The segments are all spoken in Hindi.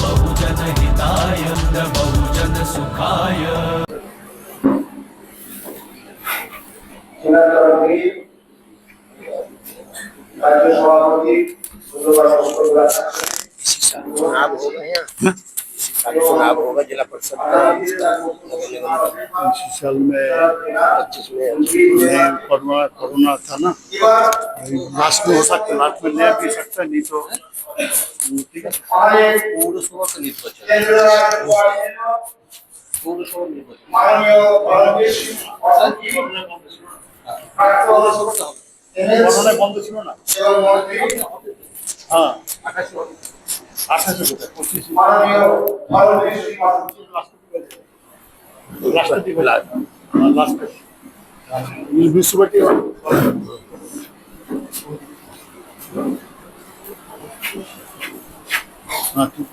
बहुजन हिताय बहुजन सुखाय। चुनाव होगा जिला परिषद इसी साल में 25 में कोरोना था ना, लास्ट में हो सकता, लास्ट में ले भी सकता, नहीं तो ठीक है। पौरसभा का निर्वाचन कोरोना बंद ছিল না, হ্যাঁ 28 কোথায় 25 লাস্ট বিশ্বব্যাপী हाँ ठीक।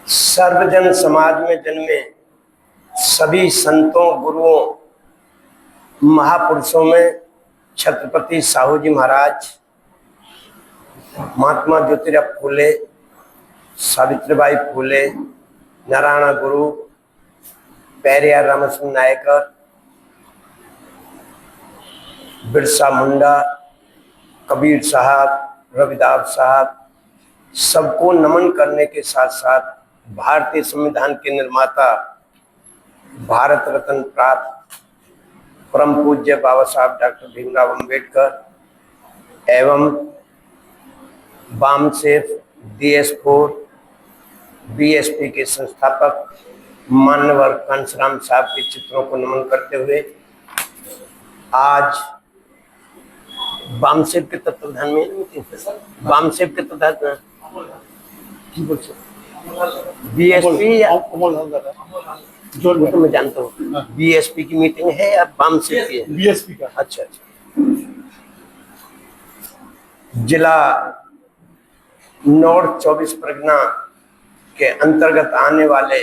सर्वजन समाज में जन्मे सभी संतों, गुरुओं, महापुरुषों में छत्रपति साहू जी महाराज, महात्मा ज्योतिराव फूले, सावित्रीबाई फूले, नारायण गुरु, पेरियार रामसिंह नायकर, बिरसा मुंडा, कबीर साहब, रविदास साहब, सबको नमन करने के साथ साथ भारतीय संविधान के निर्माता, भारत रत्न प्राप्त परम पूज्य बाबा साहब डॉक्टर भीमराव अंबेडकर एवं वामसेफ DS4 BSP के संस्थापक मान्यवर कांशीराम साहब के चित्रों को नमन करते हुए आज वामसेफ के तत्वाधान में वामसेफ के तत्वाधान BSP जो तो मैं जानता हूँ BSP की मीटिंग है या वामसेफ की है? BSP का। अच्छा। जिला नॉर्थ 24 परगना के अंतर्गत आने वाले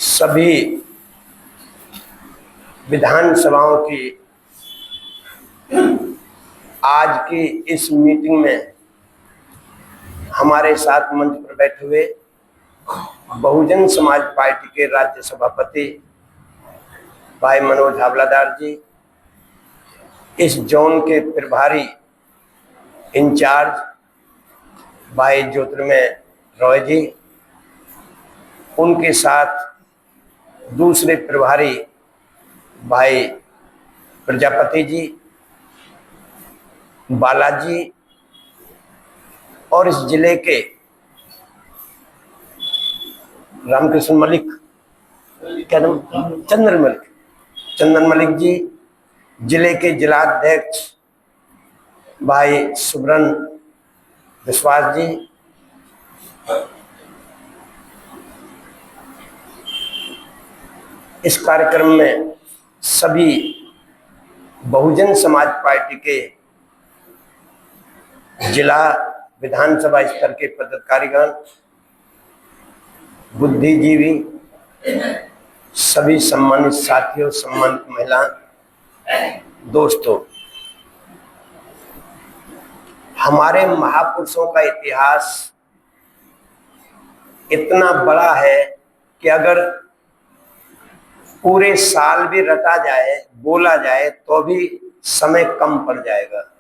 सभी विधानसभाओं की आज की इस मीटिंग में हमारे साथ मंच पर बैठे हुए बहुजन समाज पार्टी के राज्य सभापति भाई मनोज हावलादार जी, इस जोन के प्रभारी इंचार्ज भाई ज्योतिर्मय रॉय जी, उनके साथ दूसरे प्रभारी भाई प्रजापति जी, बालाजी और इस जिले के रामकृष्ण मलिक, क्या नाम, चंदन मलिक जी, जिले के जिलाध्यक्ष भाई सुब्रन विश्वास जी, इस कार्यक्रम में सभी बहुजन समाज पार्टी के जिला विधानसभा स्तर के पदाधिकारीगण, बुद्धिजीवी, सभी सम्मानित साथियों, सम्मानित महिला दोस्तों, हमारे महापुरुषों का इतिहास इतना बड़ा है कि अगर पूरे साल भी रटा जाए, बोला जाए तो भी समय कम पड़ जाएगा।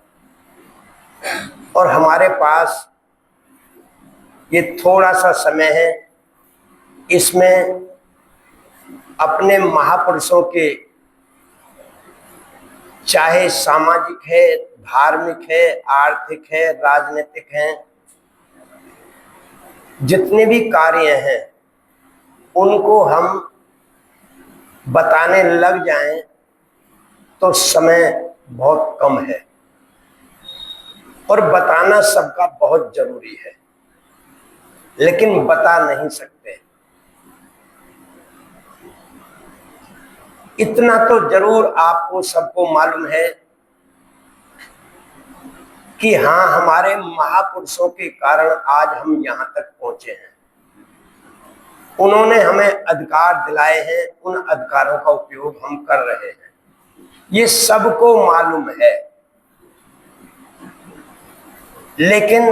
और हमारे पास ये थोड़ा सा समय है, इसमें अपने महापुरुषों के, चाहे सामाजिक है, धार्मिक है, आर्थिक है, राजनीतिक हैं, जितने भी कार्य हैं उनको हम बताने लग जाएं तो समय बहुत कम है और बताना सबका बहुत जरूरी है, लेकिन बता नहीं सकते। इतना तो जरूर आपको सबको मालूम है कि हाँ, हमारे महापुरुषों के कारण आज हम यहां तक पहुंचे हैं। उन्होंने हमें अधिकार दिलाए हैं, उन अधिकारों का उपयोग हम कर रहे हैं, ये सबको मालूम है। लेकिन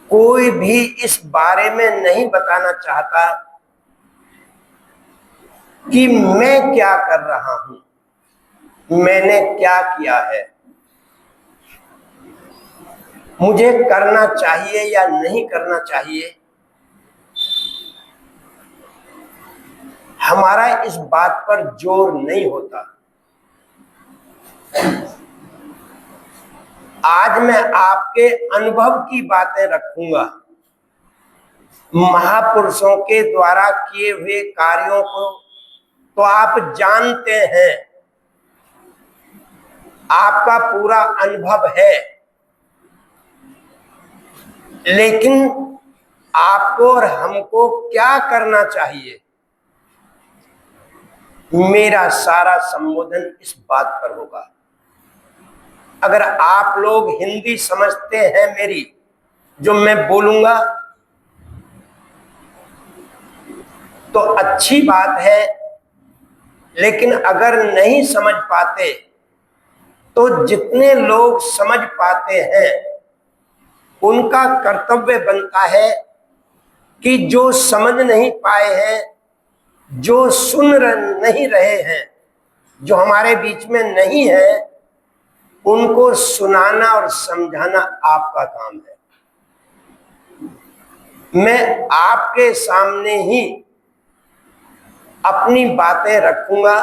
कोई भी इस बारे में नहीं बताना चाहता कि मैं क्या कर रहा हूं, मैंने क्या किया है, मुझे करना चाहिए या नहीं करना चाहिए। हमारा इस बात पर जोर नहीं होता। आज मैं आपके अनुभव की बातें रखूंगा, महापुरुषों के द्वारा किए हुए कार्यों को तो आप जानते हैं, आपका पूरा अनुभव है, लेकिन आपको और हमको क्या करना चाहिए, मेरा सारा संबोधन इस बात पर होगा। अगर आप लोग हिंदी समझते हैं मेरी, जो मैं बोलूंगा, तो अच्छी बात है, लेकिन अगर नहीं समझ पाते तो जितने लोग समझ पाते हैं उनका कर्तव्य बनता है कि जो समझ नहीं पाए हैं, जो सुन नहीं रहे हैं, जो हमारे बीच में नहीं है, उनको सुनाना और समझाना आपका काम है। मैं आपके सामने ही अपनी बातें रखूंगा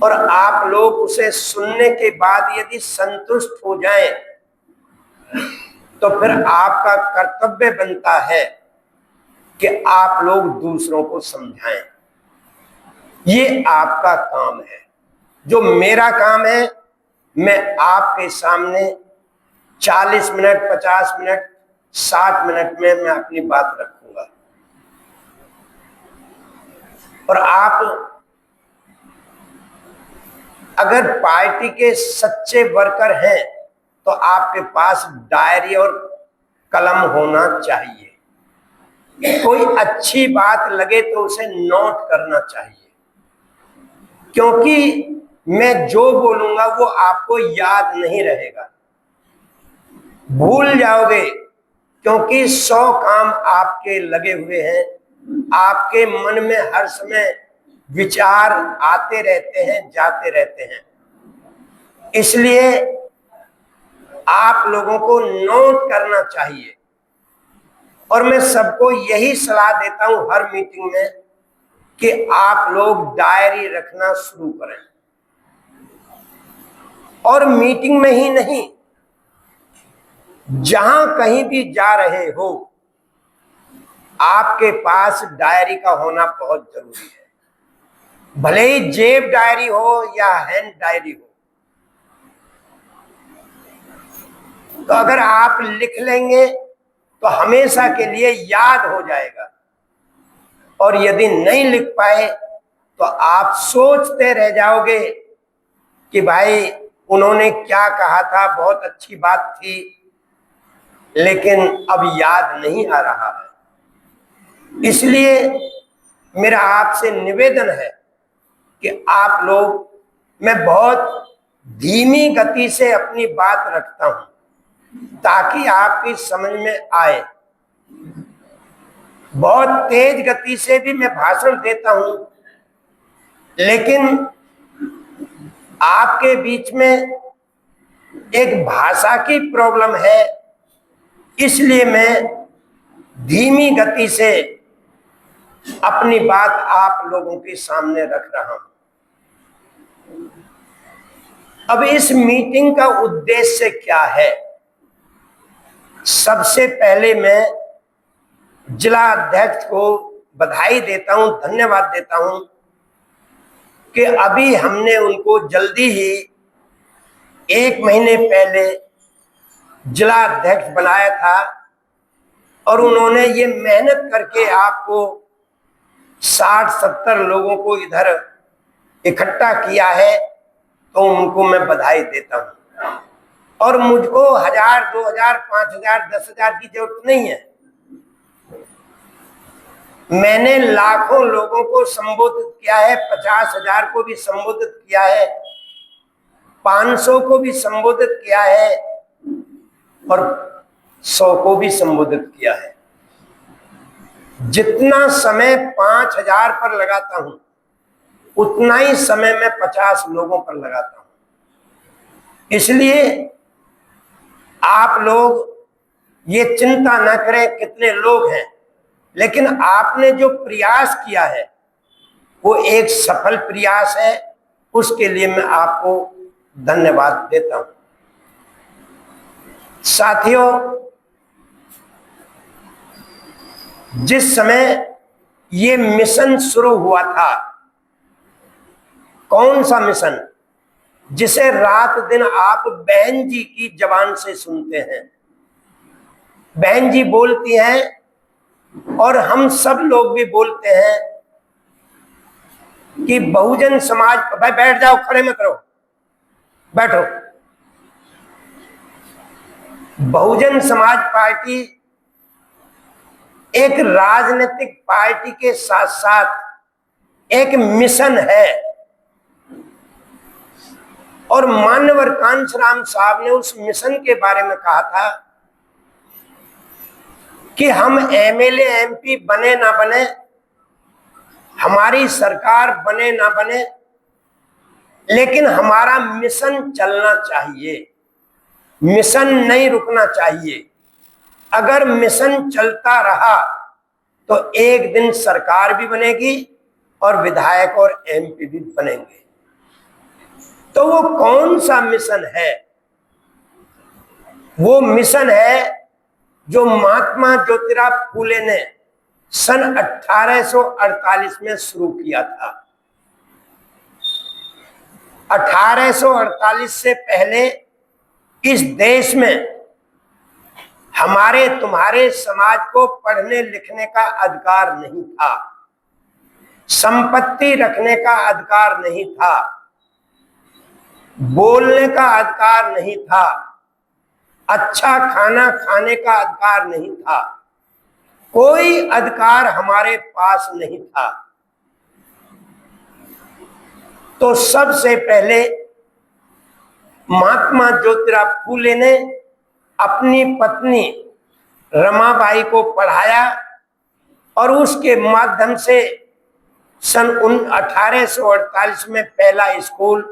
और आप लोग उसे सुनने के बाद यदि संतुष्ट हो जाएं, तो फिर आपका कर्तव्य बनता है कि आप लोग दूसरों को समझाएं। ये आपका काम है। जो मेरा काम है, मैं आपके सामने 40 मिनट, 50 मिनट, 60 मिनट में मैं अपनी बात रखूंगा और आप अगर पार्टी के सच्चे वर्कर हैं तो आपके पास डायरी और कलम होना चाहिए। कोई अच्छी बात लगे तो उसे नोट करना चाहिए, क्योंकि मैं जो बोलूंगा वो आपको याद नहीं रहेगा, भूल जाओगे, क्योंकि 100 काम आपके लगे हुए हैं। आपके मन में हर समय विचार आते रहते हैं, जाते रहते हैं, इसलिए आप लोगों को नोट करना चाहिए। और मैं सबको यही सलाह देता हूं हर मीटिंग में कि आप लोग डायरी रखना शुरू करें, और मीटिंग में ही नहीं, जहां कहीं भी जा रहे हो, आपके पास डायरी का होना बहुत जरूरी है। भले ही जेब डायरी हो या हैंड डायरी हो, तो अगर आप लिख लेंगे तो हमेशा के लिए याद हो जाएगा, और यदि नहीं लिख पाए तो आप सोचते रह जाओगे कि भाई उन्होंने क्या कहा था, बहुत अच्छी बात थी, लेकिन अब याद नहीं आ रहा है। इसलिए मेरा आपसे निवेदन है कि आप लोग, मैं बहुत धीमी गति से अपनी बात रखता हूं ताकि आपकी समझ में आए। बहुत तेज गति से भी मैं भाषण देता हूं, लेकिन आपके बीच में एक भाषा की प्रॉब्लम है, इसलिए मैं धीमी गति से अपनी बात आप लोगों के सामने रख रहा हूं। अब इस मीटिंग का उद्देश्य क्या है? सबसे पहले मैं जिला अध्यक्ष को बधाई देता हूं, धन्यवाद देता हूं कि अभी हमने उनको जल्दी ही 1 महीने पहले जिला अध्यक्ष बनाया था, और उन्होंने ये मेहनत करके आपको 60-70 लोगों को इधर इकट्ठा किया है, तो उनको मैं बधाई देता हूं। और मुझको 1000, 2000, 5000, 10,000 की जरूरत नहीं है। मैंने लाखों लोगों को संबोधित किया है, 50,000 को भी संबोधित किया है, 500 को भी संबोधित किया है और 100 को भी संबोधित किया है। जितना समय 5,000 पर लगाता हूं उतना ही समय मैं 50 लोगों पर लगाता हूं। इसलिए आप लोग ये चिंता न करें कितने लोग हैं, लेकिन आपने जो प्रयास किया है वो एक सफल प्रयास है, उसके लिए मैं आपको धन्यवाद देता हूं। साथियों, जिस समय ये मिशन शुरू हुआ था, कौन सा मिशन जिसे रात दिन आप बहन जी की जबान से सुनते हैं, बहन जी बोलती हैं और हम सब लोग भी बोलते हैं कि बहुजन समाज, भाई बैठ जाओ, खड़े मत रहो, बैठो। बहुजन समाज पार्टी एक राजनीतिक पार्टी के साथ साथ एक मिशन है और माननीय कांशीराम साहब ने उस मिशन के बारे में कहा था कि हम एमएलए एमपी बने ना बने, हमारी सरकार बने ना बने, लेकिन हमारा मिशन चलना चाहिए, मिशन नहीं रुकना चाहिए। अगर मिशन चलता रहा तो एक दिन सरकार भी बनेगी और विधायक और एमपी भी बनेंगे। तो वो कौन सा मिशन है? वो मिशन है जो महात्मा ज्योतिराव फूले ने सन 1848 में शुरू किया था। 1848 से पहले इस देश में हमारे तुम्हारे समाज को पढ़ने लिखने का अधिकार नहीं था, संपत्ति रखने का अधिकार नहीं था, बोलने का अधिकार नहीं था, अच्छा खाना खाने का अधिकार नहीं था, कोई अधिकार हमारे पास नहीं था। तो सबसे पहले महात्मा ज्योतिराव फूले ने अपनी पत्नी रमाबाई को पढ़ाया और उसके माध्यम से सन 1848 में पहला स्कूल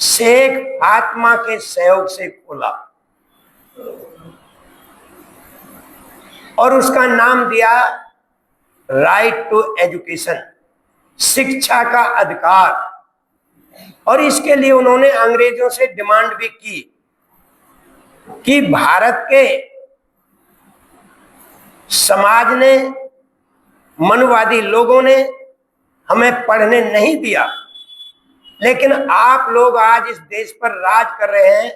शेख फातिमा के सहयोग से खोला और उसका नाम दिया राइट टू एजुकेशन, शिक्षा का अधिकार। और इसके लिए उन्होंने अंग्रेजों से डिमांड भी की कि भारत के समाज ने, मनुवादी लोगों ने हमें पढ़ने नहीं दिया, लेकिन आप लोग आज इस देश पर राज कर रहे हैं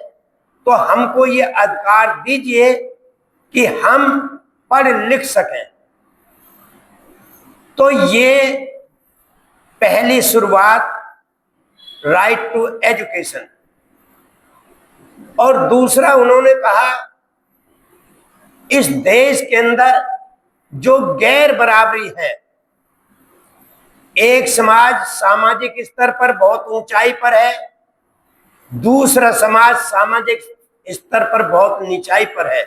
तो हमको ये अधिकार दीजिए कि हम पढ़ लिख सकें। तो ये पहली शुरुआत राइट टू एजुकेशन। और दूसरा उन्होंने कहा इस देश के अंदर जो गैर बराबरी है, एक समाज सामाजिक स्तर पर बहुत ऊंचाई पर है, दूसरा समाज सामाजिक स्तर पर बहुत नीचाई पर है,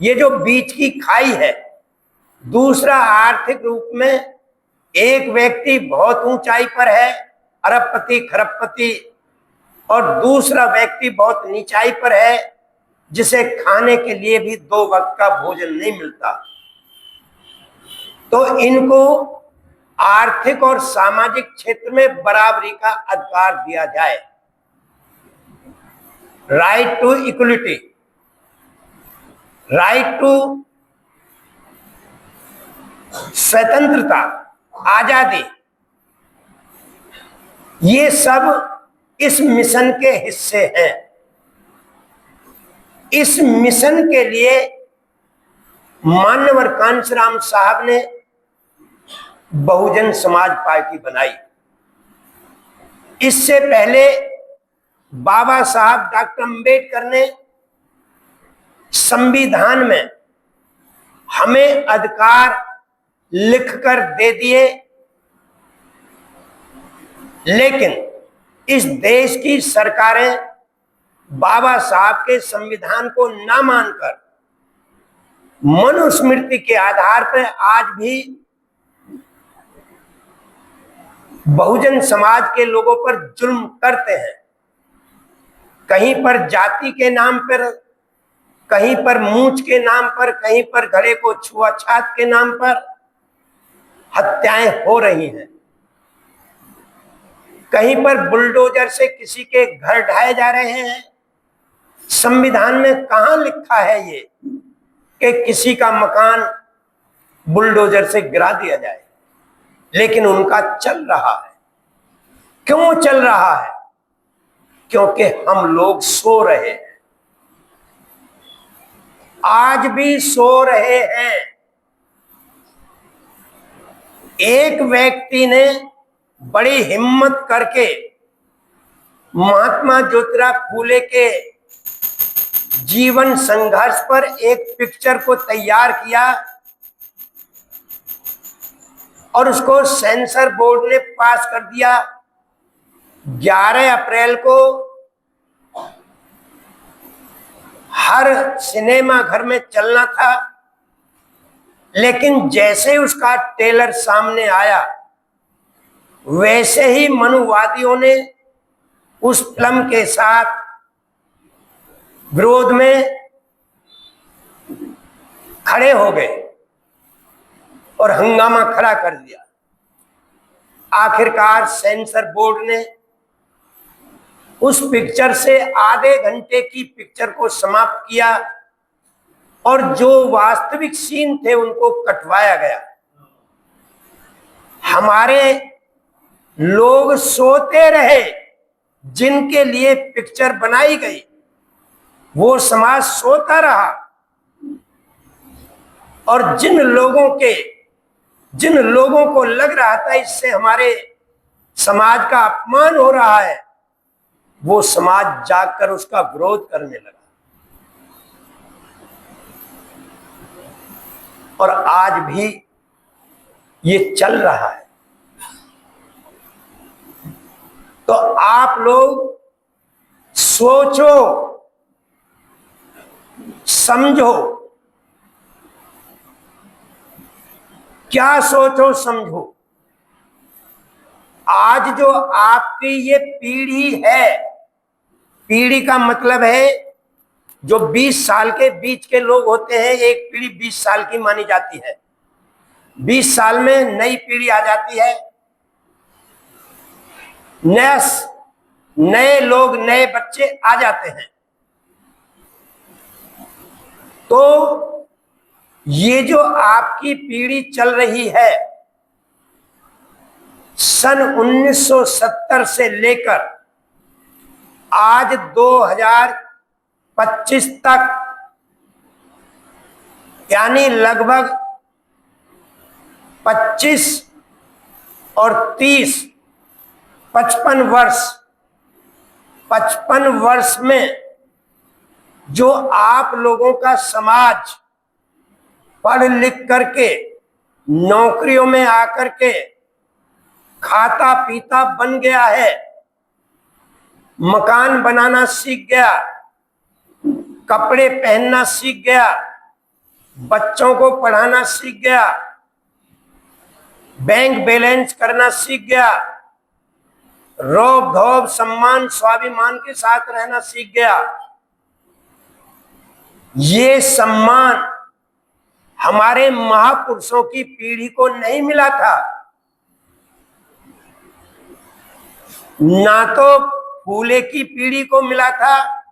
ये जो बीच की खाई है। दूसरा आर्थिक रूप में एक व्यक्ति बहुत ऊंचाई पर है, अरबपति खरबपति, और दूसरा व्यक्ति बहुत नीचाई पर है जिसे खाने के लिए भी 2 वक्त का भोजन नहीं मिलता। तो इनको आर्थिक और सामाजिक क्षेत्र में बराबरी का अधिकार दिया जाए, right to equality, right to स्वतंत्रता, आजादी, ये सब इस मिशन के हिस्से हैं। इस मिशन के लिए माननीय कांशीराम साहब ने बहुजन समाज पार्टी बनाई। इससे पहले बाबा साहब डॉक्टर अंबेडकर ने संविधान में हमें अधिकार लिखकर दे दिए, लेकिन इस देश की सरकारें बाबा साहब के संविधान को ना मानकर मनुस्मृति के आधार पर आज भी बहुजन समाज के लोगों पर जुल्म करते हैं। कहीं पर जाति के नाम पर, कहीं पर मूंछ के नाम पर, कहीं पर घड़े को छुआछात के नाम पर हत्याएं हो रही हैं। कहीं पर बुलडोजर से किसी के घर ढाए जा रहे हैं। संविधान में कहां लिखा है ये कि किसी का मकान बुलडोजर से गिरा दिया जाए, लेकिन उनका चल रहा है। क्यों चल रहा है? क्योंकि हम लोग सो रहे हैं, आज भी सो रहे हैं। एक व्यक्ति ने बड़ी हिम्मत करके महात्मा ज्योतिराव फूले के जीवन संघर्ष पर एक पिक्चर को तैयार किया और उसको सेंसर बोर्ड ने पास कर दिया। 11 अप्रैल को हर सिनेमा घर में चलना था, लेकिन जैसे उसका ट्रेलर सामने आया वैसे ही मनुवादियों ने उस फिल्म के साथ विरोध में खड़े हो गए और हंगामा खड़ा कर दिया। आखिरकार सेंसर बोर्ड ने उस पिक्चर से आधे घंटे की पिक्चर को समाप्त किया और जो वास्तविक सीन थे उनको कटवाया गया। हमारे लोग सोते रहे, जिनके लिए पिक्चर बनाई गई वो समाज सोता रहा, और जिन लोगों को लग रहा था इससे हमारे समाज का अपमान हो रहा है, वो समाज जागकर उसका विरोध करने लगा। और आज भी ये चल रहा है। तो आप लोग सोचो, समझो। क्या सोचो समझो? आज जो आपकी ये पीढ़ी है, पीढ़ी का मतलब है जो 20 साल के बीच के लोग होते हैं, एक पीढ़ी 20 साल की मानी जाती है। 20 साल में नई पीढ़ी आ जाती है, नए लोग, नए बच्चे आ जाते हैं। तो ये जो आपकी पीढ़ी चल रही है, सन 1970 से लेकर आज 2025 तक, यानी लगभग 25 और 30, 55 वर्ष, 55 वर्ष में जो आप लोगों का समाज पढ़ लिख करके नौकरियों में आकर के खाता पीता बन गया है, मकान बनाना सीख गया, कपड़े पहनना सीख गया, बच्चों को पढ़ाना सीख गया, बैंक बैलेंस करना सीख गया, रौब धौब सम्मान स्वाभिमान के साथ रहना सीख गया। ये सम्मान हमारे महापुरुषों की पीढ़ी को नहीं मिला था। ना तो फूले की पीढ़ी को मिला था,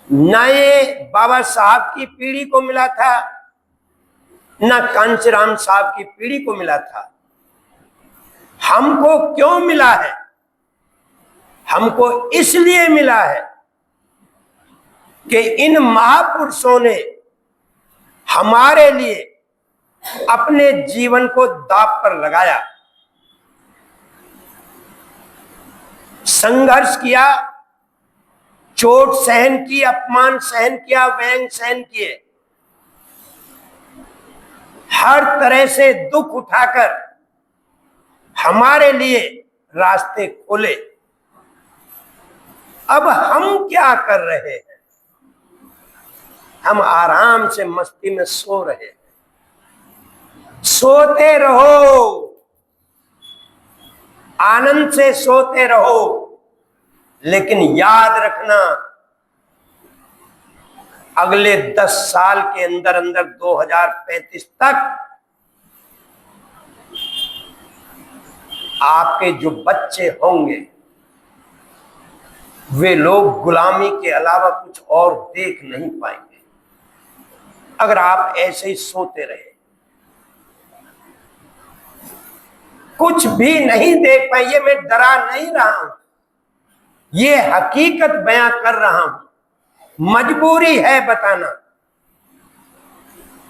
ना ये बाबा साहब की पीढ़ी को मिला था, ना कांचीराम साहब की पीढ़ी को मिला था। हमको क्यों मिला है? हमको इसलिए मिला है कि इन महापुरुषों ने हमारे लिए अपने जीवन को दांव पर लगाया, संघर्ष किया, चोट सहन की, अपमान सहन किया, व्यंग सहन किए। हर तरह से दुख उठाकर हमारे लिए रास्ते खोले। अब हम क्या कर रहे हैं? हम आराम से मस्ती में सो रहे हैं। सोते रहो, आनंद से सोते रहो, लेकिन याद रखना अगले 10 साल के अंदर अंदर 2035 तक आपके जो बच्चे होंगे वे लोग गुलामी के अलावा कुछ और देख नहीं पाएंगे अगर आप ऐसे ही सोते रहे। कुछ भी नहीं देख पाएंगे। मैं डरा नहीं रहा हूं, ये हकीकत बयां कर रहा हूं। मजबूरी है बताना,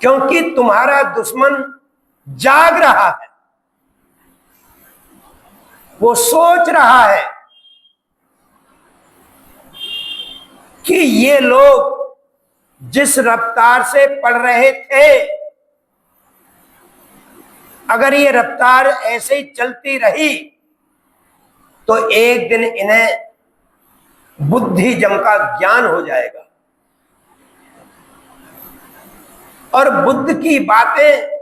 क्योंकि तुम्हारा दुश्मन जाग रहा है, वो सोच रहा है कि ये लोग जिस रफ्तार से पढ़ रहे थे, अगर ये रफ्तार ऐसे ही चलती रही तो एक दिन इन्हें बुद्धिज्म का ज्ञान हो जाएगा। और बुद्ध की बातें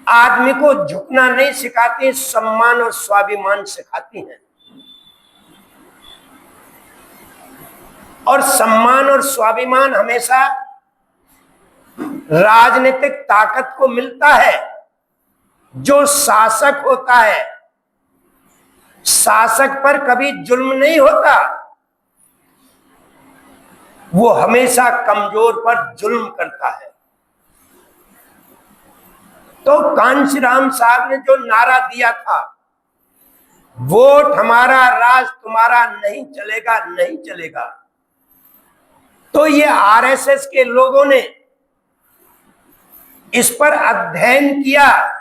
आदमी को झुकना नहीं सिखाती, सम्मान और स्वाभिमान सिखाती हैं। और सम्मान और स्वाभिमान हमेशा राजनीतिक ताकत को मिलता है। जो शासक होता है, शासक पर कभी जुल्म नहीं होता, वो हमेशा कमजोर पर जुल्म करता है। तो कांशीराम साहब ने जो नारा दिया था, वोट हमारा राज तुम्हारा नहीं चलेगा, नहीं चलेगा, तो ये आरएसएस के लोगों ने इस पर अध्ययन किया।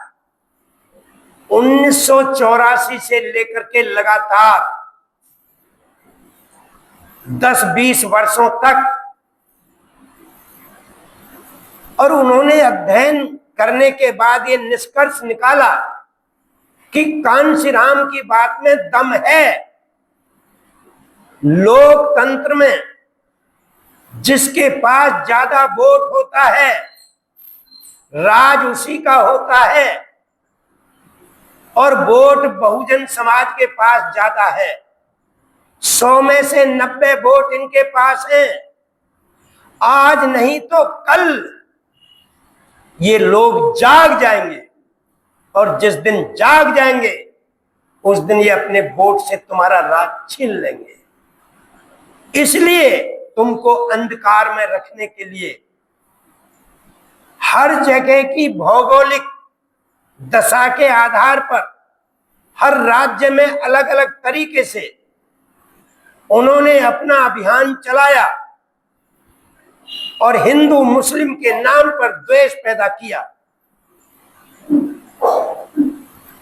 1984 से लेकर के लगातार 10-20 वर्षों तक, और उन्होंने अध्ययन करने के बाद ये निष्कर्ष निकाला कि कांशीराम की बात में दम है। लोकतंत्र में जिसके पास ज्यादा वोट होता है, राज उसी का होता है, और वोट बहुजन समाज के पास ज्यादा है। 100 में से 90 वोट इनके पास हैं। आज नहीं तो कल ये लोग जाग जाएंगे, और जिस दिन जाग जाएंगे उस दिन ये अपने वोट से तुम्हारा राज छीन लेंगे। इसलिए तुमको अंधकार में रखने के लिए हर जगह की भौगोलिक दशा के आधार पर हर राज्य में अलग अलग तरीके से उन्होंने अपना अभियान चलाया और हिंदू मुस्लिम के नाम पर द्वेष पैदा किया।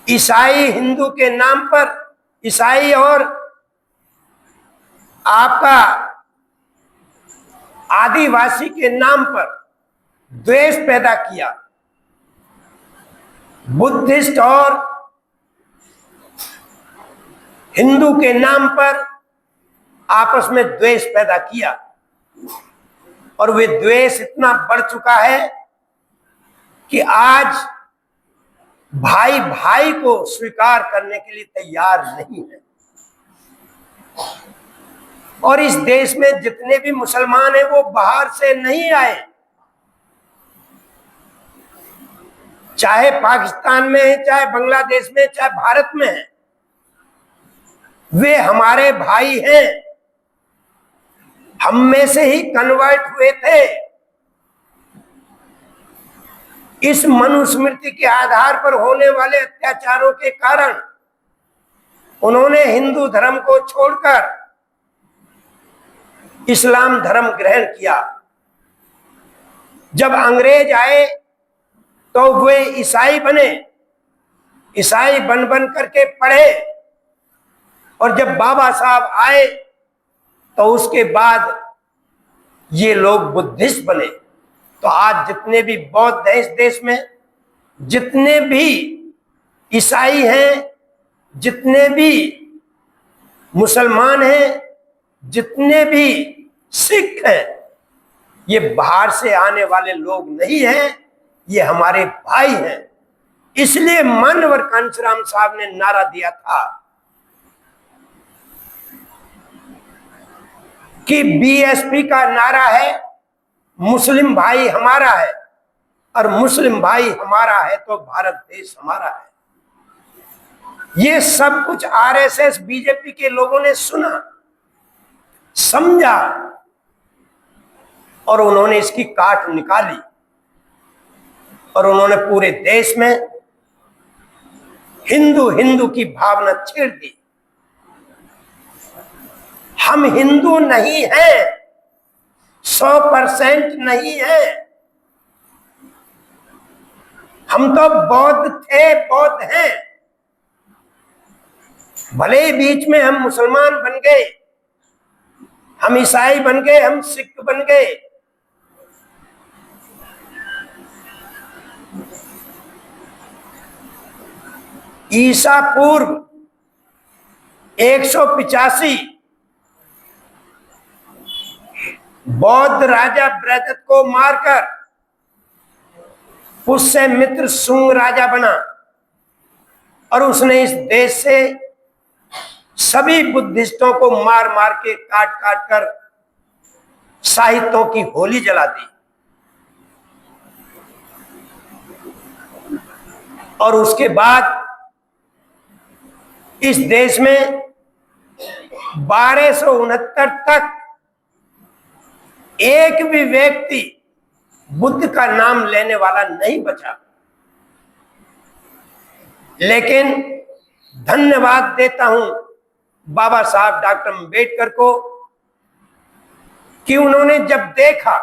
ईसाई हिंदू के नाम पर, ईसाई और आपका आदिवासी के नाम पर द्वेष पैदा किया। बुद्धिस्ट और हिंदू के नाम पर आपस में द्वेष पैदा किया, और वे द्वेष इतना बढ़ चुका है कि आज भाई भाई को स्वीकार करने के लिए तैयार नहीं है। और इस देश में जितने भी मुसलमान हैं वो बाहर से नहीं आए, चाहे पाकिस्तान में है, चाहे बांग्लादेश में, चाहे भारत में है, वे हमारे भाई हैं। हम में से ही कन्वर्ट हुए थे। इस मनुस्मृति के आधार पर होने वाले अत्याचारों के कारण उन्होंने हिंदू धर्म को छोड़कर इस्लाम धर्म ग्रहण किया। जब अंग्रेज आए तो वे ईसाई बने, ईसाई बन बन करके पढ़े, और जब बाबा साहब आए तो उसके बाद ये लोग बुद्धिस्ट बने। तो आज जितने भी बौद्ध हैं इस देश में, जितने भी ईसाई हैं, जितने भी मुसलमान हैं, जितने भी सिख हैं, ये बाहर से आने वाले लोग नहीं हैं, ये हमारे भाई हैं। इसलिए मानवर कांशीराम साहब ने नारा दिया था कि बीएसपी का नारा है मुस्लिम भाई हमारा है, और मुस्लिम भाई हमारा है तो भारत देश हमारा है। ये सब कुछ आरएसएस बीजेपी के लोगों ने सुना, समझा और उन्होंने इसकी काट निकाली और उन्होंने पूरे देश में हिंदू हिंदू की भावना छेड़ दी। हम हिंदू नहीं हैं, 100% नहीं है। हम तो बौद्ध थे, बौद्ध हैं। भले ही बीच में हम मुसलमान बन गए, हम ईसाई बन गए, हम सिख बन गए, ईसा पूर्व 185 बौद्ध राजा बृहदत्त को मारकर उससे मित्र शुंग राजा बना और उसने इस देश से सभी बुद्धिस्टों को मार मार के काट काट कर साहित्यों की होली जला दी। और उसके बाद इस देश में 1269 तक एक भी व्यक्ति बुद्ध का नाम लेने वाला नहीं बचा। लेकिन धन्यवाद देता हूं बाबा साहब डॉक्टर अम्बेडकर को कि उन्होंने जब देखा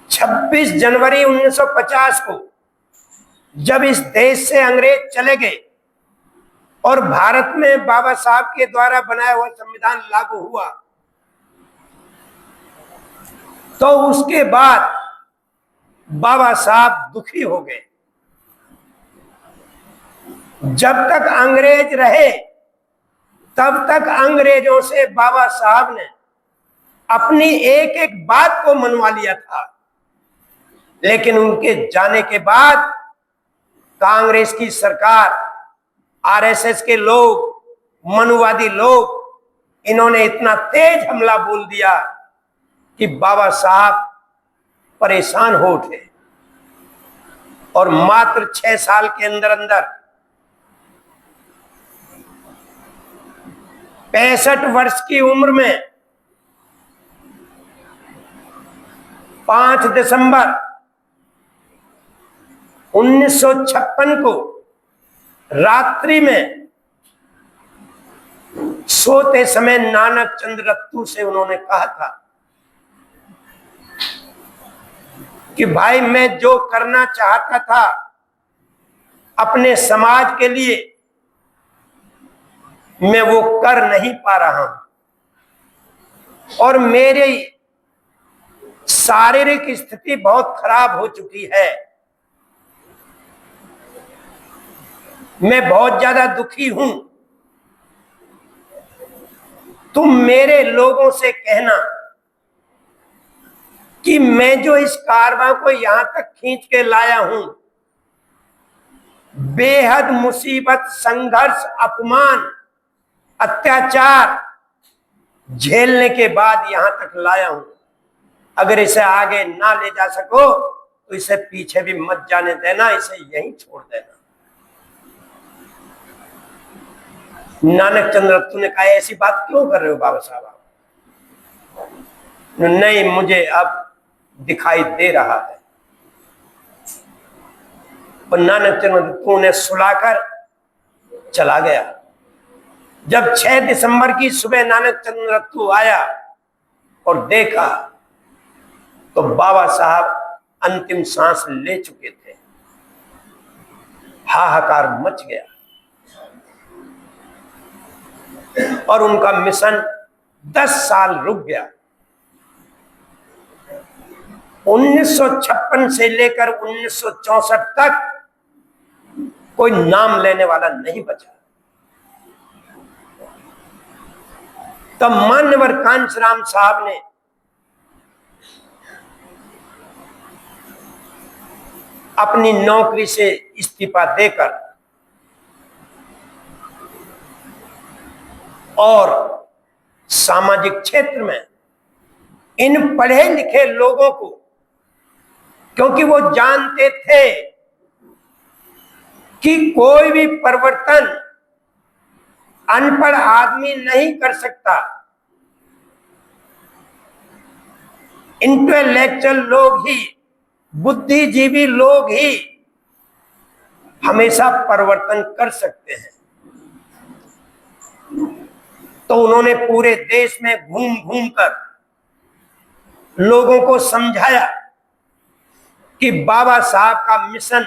26 जनवरी 1950 को जब इस देश से अंग्रेज चले गए और भारत में बाबा साहब के द्वारा बनाया हुआ संविधान लागू हुआ, तो उसके बाद बाबा साहब दुखी हो गए। जब तक अंग्रेज रहे तब तक अंग्रेजों से बाबा साहब ने अपनी एक एक बात को मनवा लिया था, लेकिन उनके जाने के बाद कांग्रेस की सरकार, आरएसएस के लोग, मनुवादी लोग, इन्होंने इतना तेज हमला बोल दिया कि बाबा साहब परेशान हो उठे और मात्र 6 साल के अंदर अंदर 65 वर्ष की उम्र में 5 दिसंबर 1956 को रात्रि में सोते समय नानक चंद्र रत्तू से उन्होंने कहा था कि भाई मैं जो करना चाहता था अपने समाज के लिए, मैं वो कर नहीं पा रहा हूं और मेरी शारीरिक स्थिति बहुत खराब हो चुकी है। मैं बहुत ज्यादा दुखी हूं। तुम मेरे लोगों से कहना कि मैं जो इस कारवां को यहां तक खींच के लाया हूं, बेहद मुसीबत, संघर्ष, अपमान, अत्याचार झेलने के बाद यहां तक लाया हूं। अगर इसे आगे ना ले जा सको तो इसे पीछे भी मत जाने देना, इसे यहीं छोड़ देना। नानक चंद्र रत्तू ने कहा, ऐसी बात क्यों कर रहे हो बाबा साहब? नहीं, मुझे अब दिखाई दे रहा है। और नानक चंद्र रत्तू ने सुलाकर चला गया। जब 6 दिसंबर की सुबह नानक चंद्र रत्तू आया और देखा तो बाबा साहब अंतिम सांस ले चुके थे। हाहाकार मच गया और उनका मिशन 10 साल रुक गया। 1956 से लेकर 1964 तक कोई नाम लेने वाला नहीं बचा। तब मान्यवर कांचराम साहब ने अपनी नौकरी से इस्तीफा देकर और सामाजिक क्षेत्र में इन पढ़े लिखे लोगों को, क्योंकि वो जानते थे कि कोई भी परिवर्तन अनपढ़ आदमी नहीं कर सकता, इंटेलेक्चुअल लोग ही, बुद्धिजीवी लोग ही हमेशा परिवर्तन कर सकते हैं। तो उन्होंने पूरे देश में घूम घूम कर लोगों को समझाया कि बाबा साहब का मिशन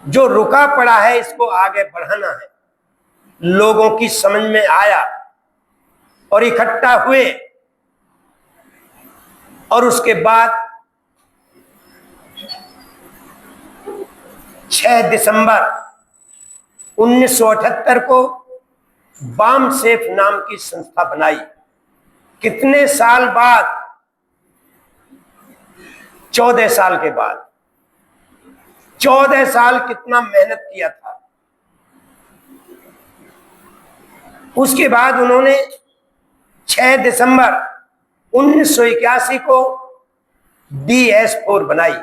जो रुका पड़ा है इसको आगे बढ़ाना है। लोगों की समझ में आया और इकट्ठा हुए और उसके बाद 6 दिसंबर 1978 को बाम सेफ नाम की संस्था बनाई। कितने साल बाद? 14 साल के बाद। 14 साल कितना मेहनत किया था। उसके बाद उन्होंने 6 दिसंबर 1981 को DS4 बनाई।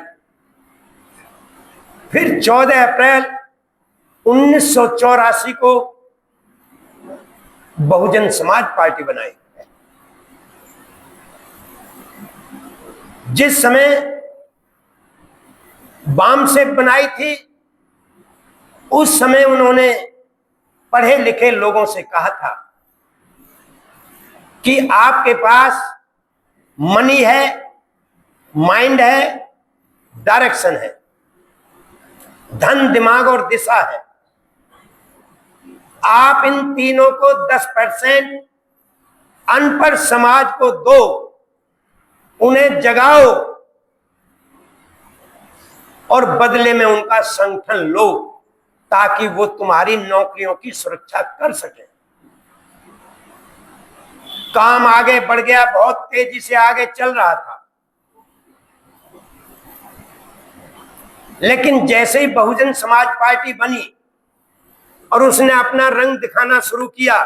फिर 14 अप्रैल 1984 को बहुजन समाज पार्टी बनाई। जिस समय बाम से बनाई थी उस समय उन्होंने पढ़े लिखे लोगों से कहा था कि आपके पास मनी है, माइंड है, डायरेक्शन है, धन, दिमाग और दिशा है। आप इन तीनों को 10% अनपढ़ समाज को दो, उन्हें जगाओ और बदले में उनका संगठन लो ताकि वो तुम्हारी नौकरियों की सुरक्षा कर सके। काम आगे बढ़ गया, बहुत तेजी से आगे चल रहा था। लेकिन जैसे ही बहुजन समाज पार्टी बनी और उसने अपना रंग दिखाना शुरू किया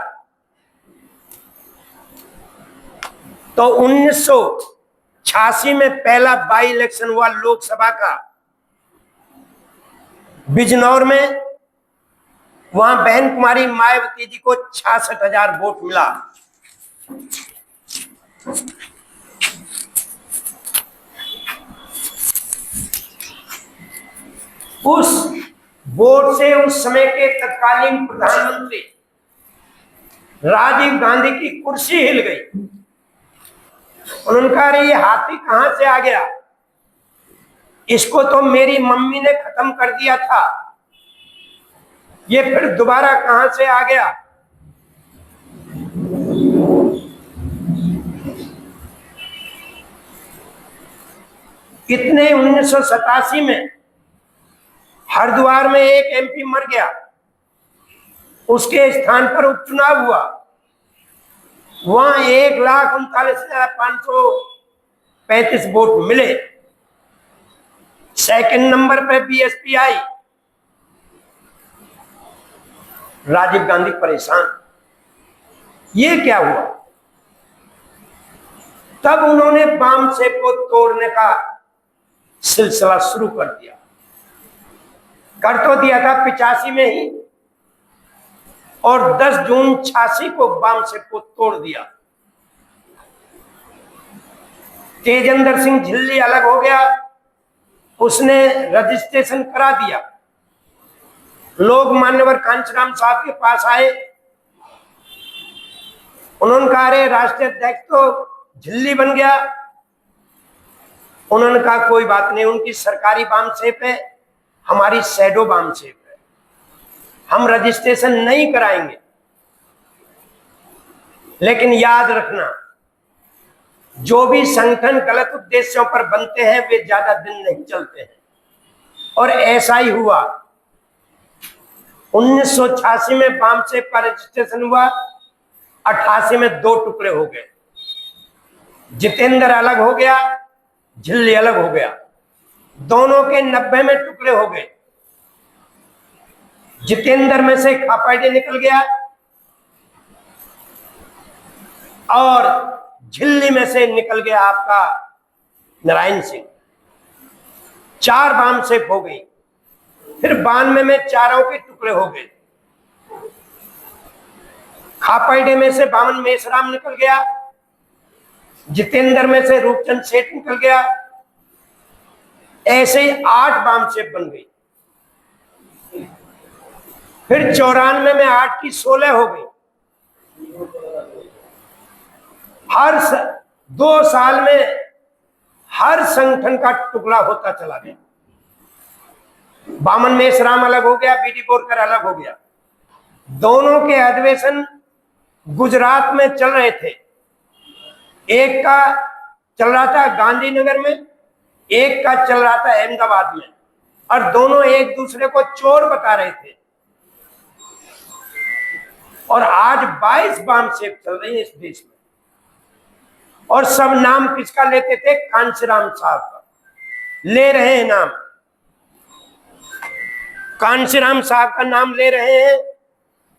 तो 1986 में पहला बाई इलेक्शन हुआ लोकसभा का बिजनौर में। वहां बहन कुमारी मायावती जी को 66,000 वोट मिला। उस वोट से उस समय के तत्कालीन प्रधानमंत्री राजीव गांधी की कुर्सी हिल गई। उन्होंने कहा, अरे ये हाथी कहां से आ गया? इसको तो मेरी मम्मी ने खत्म कर दिया था, ये फिर दोबारा कहां से आ गया? कितने 1987 में हरिद्वार में एक MP मर गया, उसके स्थान पर उपचुनाव हुआ। वहां 1,39,535 वोट मिले। सेकंड नंबर पे BSP आई। राजीव गांधी परेशान, ये क्या हुआ? तब उन्होंने बाम सेफ को तोड़ने का सिलसिला शुरू कर दिया। कर तो दिया था 85 में ही, और 10 जून 86 को बाम सेफ को तोड़ दिया। तेजेंद्र सिंह झिल्ली अलग हो गया, उसने रजिस्ट्रेशन करा दिया। लोग मान्यवर कांचराम साहब के पास आए, उन्होंने कहा, अरे राष्ट्रीय अध्यक्ष तो झिल्ली बन गया। उन्होंने कहा, कोई बात नहीं, उनकी सरकारी बाम सेफ है, हमारी शैडो बाम सेफ है, हम रजिस्ट्रेशन नहीं कराएंगे। लेकिन याद रखना, जो भी संगठन गलत उद्देश्यों पर बनते हैं वे ज्यादा दिन नहीं चलते हैं, और ऐसा ही हुआ। 1986 में बामसेफ का रजिस्ट्रेशन हुआ, 88 में 2 टुकड़े हो गए। जितेंद्र अलग हो गया, झिल्ली अलग हो गया, दोनों के 90 में टुकड़े हो गए। जितेंद्र में से खापाडे निकल गया और झिल्ली में से निकल गया आपका नारायण सिंह। 4 बामसेफ हो गई। फिर 92 में चारों के टुकड़े हो गए। खापाडे में से बामन मेसराम निकल गया, जितेंद्र में से रूपचंद सेठ निकल गया। ऐसे ही 8 बामसेफ बन गई। फिर 94 में 8 की 16 हो गई। हर 2 साल में हर संगठन का टुकड़ा होता चला गया। बामन मेसराम अलग हो गया, बीडी बोरकर अलग हो गया। दोनों के अधिवेशन गुजरात में चल रहे थे। एक का चल रहा था गांधीनगर में, एक का चल रहा था अहमदाबाद में, और दोनों एक दूसरे को चोर बता रहे थे। और आज 22 बामसेफ चल रही है इस देश में, और सब नाम किसका लेते थे? कांशीराम साहब का ले रहे हैं नाम। कांशीराम साहब का नाम ले रहे हैं,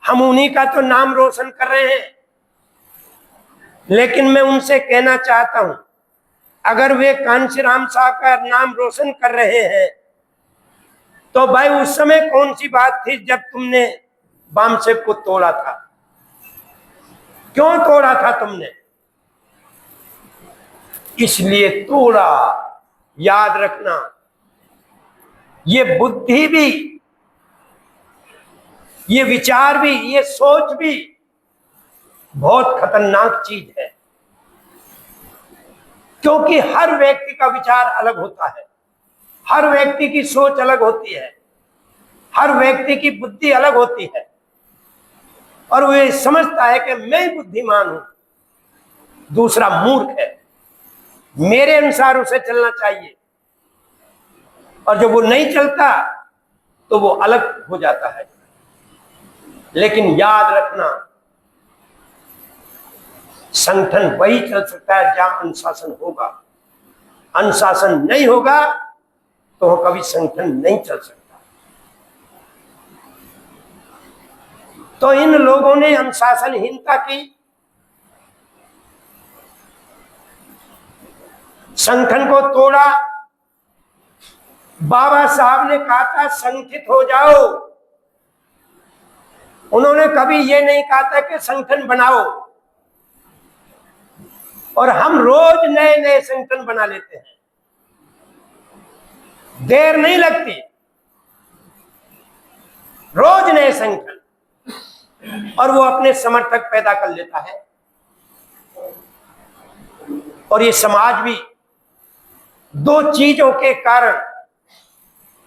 हम उन्हीं का तो नाम रोशन कर रहे हैं। लेकिन मैं उनसे कहना चाहता हूं, अगर वे कांशीराम साहब का नाम रोशन कर रहे हैं तो भाई उस समय कौन सी बात थी जब तुमने बामसेफ को तोड़ा था? क्यों तोड़ा था तुमने? इसलिए तोड़ा। याद रखना, ये बुद्धि भी, ये विचार भी, ये सोच भी बहुत खतरनाक चीज है, क्योंकि हर व्यक्ति का विचार अलग होता है, हर व्यक्ति की सोच अलग होती है, हर व्यक्ति की बुद्धि अलग होती है, और वो ये समझता है कि मैं बुद्धिमान हूं, दूसरा मूर्ख है, मेरे अनुसार उसे चलना चाहिए। और जब वो नहीं चलता तो वो अलग हो जाता है। लेकिन याद रखना, संगठन वही चल सकता है जहां अनुशासन होगा। अनुशासन नहीं होगा तो कभी संगठन नहीं चल सकता। तो इन लोगों ने अनुशासनहीनता की, संगठन को तोड़ा। बाबा साहब ने कहा था संगठित हो जाओ, उन्होंने कभी ये नहीं कहा था कि संगठन बनाओ। और हम रोज नए नए संगठन बना लेते हैं, देर नहीं लगती, रोज नए संगठन, और वो अपने समर्थक पैदा कर लेता है। और ये समाज भी 2 चीजों के कारण,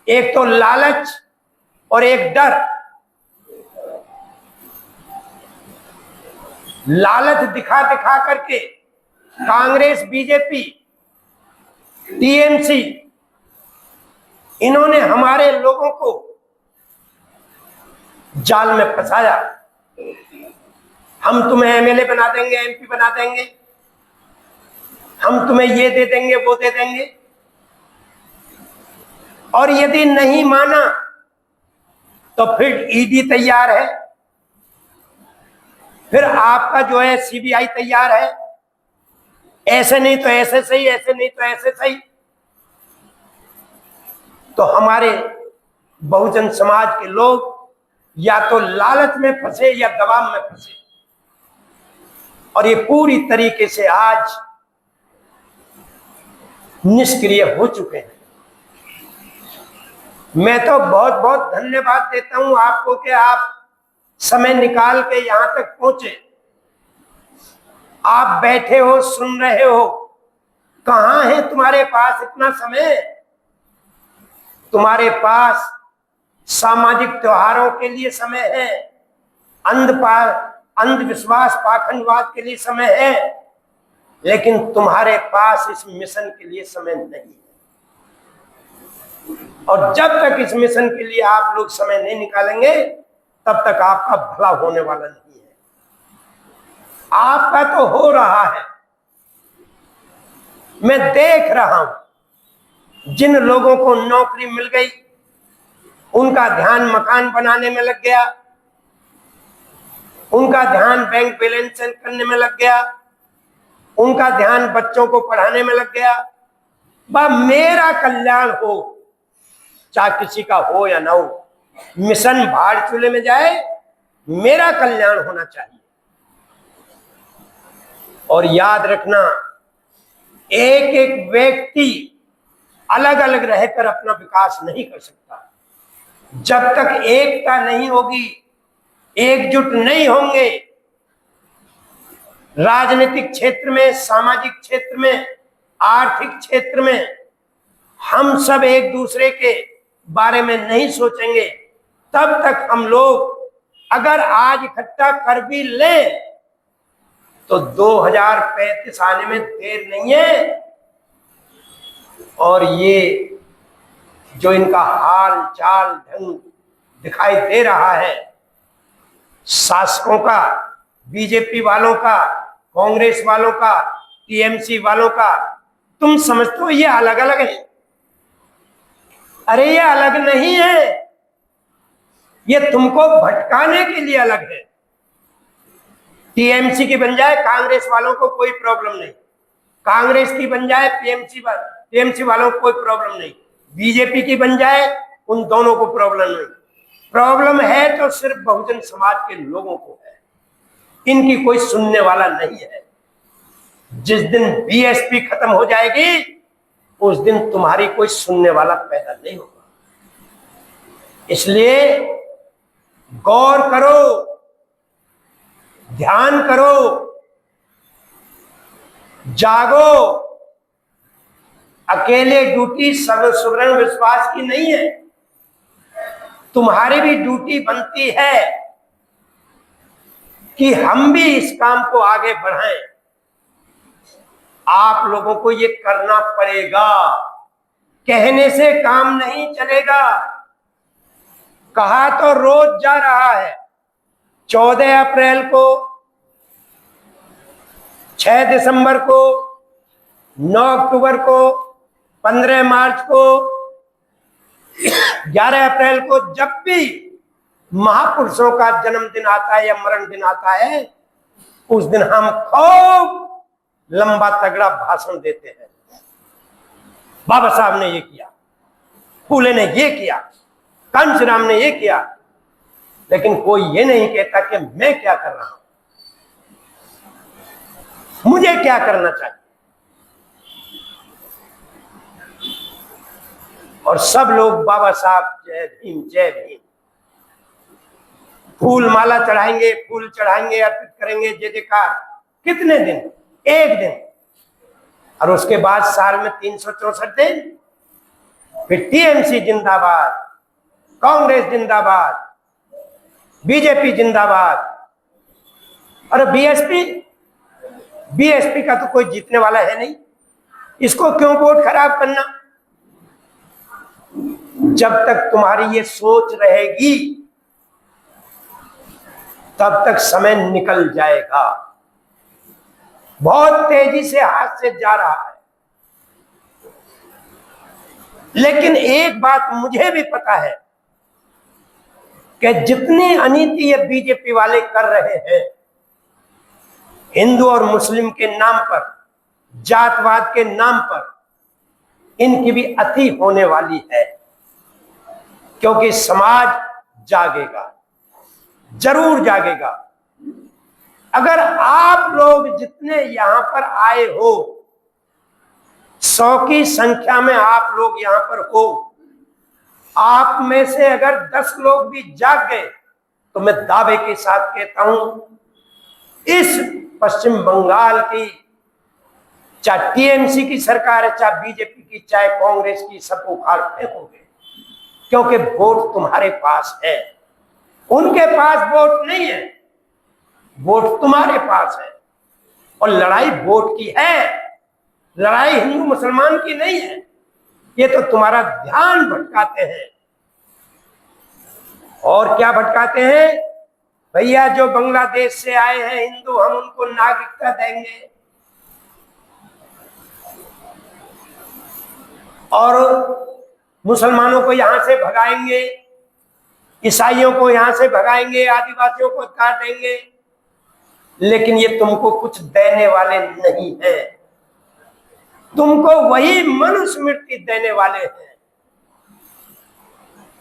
एक तो लालच और एक डर। लालच दिखा दिखा करके कांग्रेस, बीजेपी, टीएमसी, इन्होंने हमारे लोगों को जाल में फंसाया। हम तुम्हें एमएलए बना देंगे, एमपी बना देंगे, हम तुम्हें ये दे देंगे, वो दे देंगे। और यदि नहीं माना तो फिर ईडी तैयार है, फिर आपका जो है सीबीआई तैयार है। ऐसे नहीं तो ऐसे सही, ऐसे नहीं तो ऐसे सही। तो हमारे बहुजन समाज के लोग या तो लालच में फंसे या दबाव में फंसे, और ये पूरी तरीके से आज निष्क्रिय हो चुके हैं। मैं तो बहुत बहुत धन्यवाद देता हूं आपको कि आप समय निकाल के यहां तक पहुंचे। आप बैठे हो, सुन रहे हो। कहां है तुम्हारे पास इतना समय? तुम्हारे पास सामाजिक त्योहारों के लिए समय है, अंधविश्वास, पाखंडवाद के लिए समय है, लेकिन तुम्हारे पास इस मिशन के लिए समय नहीं है। और जब तक इस मिशन के लिए आप लोग समय नहीं निकालेंगे तब तक आपका भला होने वाला नहीं है। आपका तो हो रहा है, मैं देख रहा हूं। जिन लोगों को नौकरी मिल गई उनका ध्यान मकान बनाने में लग गया, उनका ध्यान बैंक बैलेंस करने में लग गया, उनका ध्यान बच्चों को पढ़ाने में लग गया। मेरा कल्याण हो, चाहे किसी का हो या ना हो, मिशन भाड़ चूल्हे में जाए, मेरा कल्याण होना चाहिए। और याद रखना, एक एक व्यक्ति अलग अलग रहकर अपना विकास नहीं कर सकता। जब तक एकता नहीं होगी, एकजुट नहीं होंगे, राजनीतिक क्षेत्र में, सामाजिक क्षेत्र में, आर्थिक क्षेत्र में हम सब एक दूसरे के बारे में नहीं सोचेंगे, तब तक हम लोग अगर आज इकट्ठा कर भी लें तो 2035 आने में देर नहीं है। और ये जो इनका हाल चाल ढंग दिखाई दे रहा है, शासकों का, बीजेपी वालों का, कांग्रेस वालों का, टीएमसी वालों का, तुम समझते हो ये अलग अलग है? अरे ये अलग नहीं है, ये तुमको भटकाने के लिए अलग है। टीएमसी की बन जाए कांग्रेस वालों को कोई प्रॉब्लम नहीं, कांग्रेस की बन जाए टीएमसी वालों को कोई प्रॉब्लम नहीं, बीजेपी की बन जाए उन दोनों को प्रॉब्लम नहीं। प्रॉब्लम है तो सिर्फ बहुजन समाज के लोगों को है, इनकी कोई सुनने वाला नहीं है। जिस दिन बीएसपी खत्म हो जाएगी उस दिन तुम्हारी कोई सुनने वाला पैदा नहीं होगा। इसलिए गौर करो, ध्यान करो, जागो। अकेले ड्यूटी सुवर्ण विश्वास की नहीं है, तुम्हारी भी ड्यूटी बनती है कि हम भी इस काम को आगे बढ़ाएं। आप लोगों को ये करना पड़ेगा, कहने से काम नहीं चलेगा। कहा तो रोज जा रहा है, 14 अप्रैल को, 6 दिसंबर को, 9 अक्टूबर को, 15 मार्च को, 11 अप्रैल को, जब भी महापुरुषों का जन्मदिन आता है या मरण दिन आता है, उस दिन हम खूब लंबा तगड़ा भाषण देते हैं। बाबा साहब ने ये किया, फूले ने ये किया, कांशीराम ने ये किया, लेकिन कोई ये नहीं कहता कि मैं क्या कर रहा हूं, मुझे क्या करना चाहिए। और सब लोग बाबा साहब जय भीम जय भीम, फूल माला चढ़ाएंगे, फूल चढ़ाएंगे, अर्पित करेंगे, जय जयकार। कितने दिन? एक दिन। और उसके बाद साल में 364 दिन। फिर टीएमसी जिंदाबाद, कांग्रेस जिंदाबाद, बीजेपी जिंदाबाद। और बीएसपी का तो कोई जीतने वाला है नहीं, इसको क्यों वोट खराब करना। जब तक तुम्हारी ये सोच रहेगी तब तक समय निकल जाएगा। बहुत तेजी से हाथ से जा रहा है। लेकिन एक बात मुझे भी पता है कि जितनी अनीति ये बीजेपी वाले कर रहे हैं, हिंदू और मुस्लिम के नाम पर, जातवाद के नाम पर, इनकी भी अति होने वाली है। क्योंकि समाज जागेगा, जरूर जागेगा। अगर आप लोग जितने यहां पर आए हो, 100 की संख्या में आप लोग यहां पर हो, आप में से अगर 10 लोग भी जाग गए तो मैं दावे के साथ कहता हूं, इस पश्चिम बंगाल की, चाहे टीएमसी की सरकार है, चाहे बीजेपी की, चाहे कांग्रेस की, सबको उखाड़ फेंकोगे। क्योंकि वोट तुम्हारे पास है, उनके पास वोट नहीं है, वोट तुम्हारे पास है। और लड़ाई वोट की है, लड़ाई हिंदू मुसलमान की नहीं है। ये तो तुम्हारा ध्यान भटकाते हैं। और क्या भटकाते हैं? भैया जो बांग्लादेश से आए हैं हिंदू, हम उनको नागरिकता देंगे, और मुसलमानों को यहां से भगाएंगे, ईसाइयों को यहां से भगाएंगे, आदिवासियों को काट देंगे। लेकिन ये तुमको कुछ देने वाले नहीं है, तुमको वही मनुस्मृति देने वाले हैं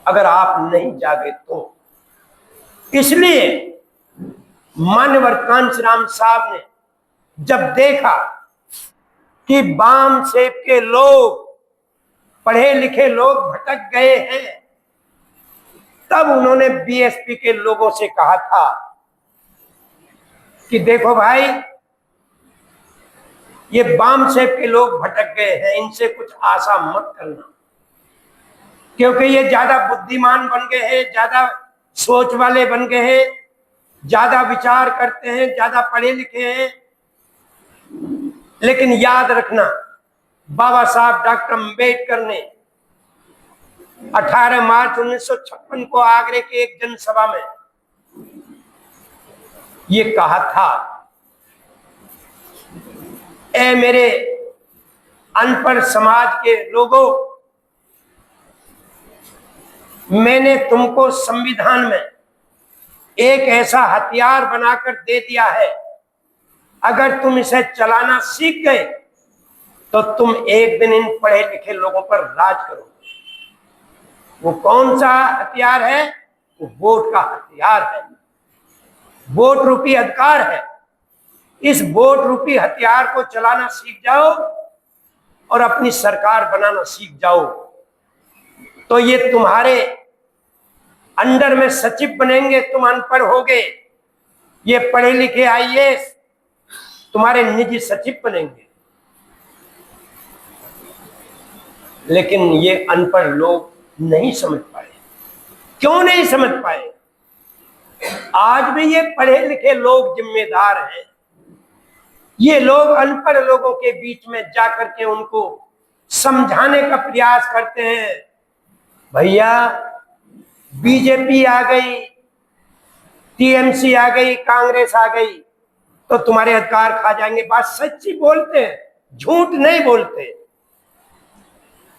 अगर आप नहीं जागे तो। इसलिए मान्यवर कांचीराम साहब ने जब देखा कि बाम सेब के लोग, पढ़े लिखे लोग भटक गए हैं, तब उन्होंने बीएसपी के लोगों से कहा था कि देखो भाई, ये बाम सेब के लोग भटक गए हैं, इनसे कुछ आशा मत करना, क्योंकि ये ज्यादा बुद्धिमान बन गए हैं, ज्यादा सोच वाले बन गए हैं, ज्यादा विचार करते हैं, ज्यादा पढ़े लिखे हैं। लेकिन याद रखना, बाबा साहब डॉक्टर अम्बेडकर ने 18 मार्च 1956 को आगरे की एक जनसभा में ये कहा था, ए मेरे अनपढ़ समाज के लोगों, मैंने तुमको संविधान में एक ऐसा हथियार बनाकर दे दिया है, अगर तुम इसे चलाना सीख गए तो तुम एक दिन इन पढ़े लिखे लोगों पर राज करोगे। वो कौन सा हथियार है? वो वोट का हथियार है, वोट रूपी अधिकार है। इस वोट रूपी हथियार को चलाना सीख जाओ और अपनी सरकार बनाना सीख जाओ, तो ये तुम्हारे अंडर में सचिव बनेंगे। तुम अनपढ़ होगे, ये पढ़े लिखे आईएएस तुम्हारे निजी सचिव बनेंगे। लेकिन ये अनपढ़ लोग नहीं समझ पाए। क्यों नहीं समझ पाए? आज भी ये पढ़े लिखे लोग जिम्मेदार हैं। ये लोग अनपढ़ लोगों के बीच में जाकर के उनको समझाने का प्रयास करते हैं, भैया बीजेपी आ गई, टीएमसी आ गई, कांग्रेस आ गई तो तुम्हारे अधिकार खा जाएंगे। बात सच्ची बोलते हैं, झूठ नहीं बोलते।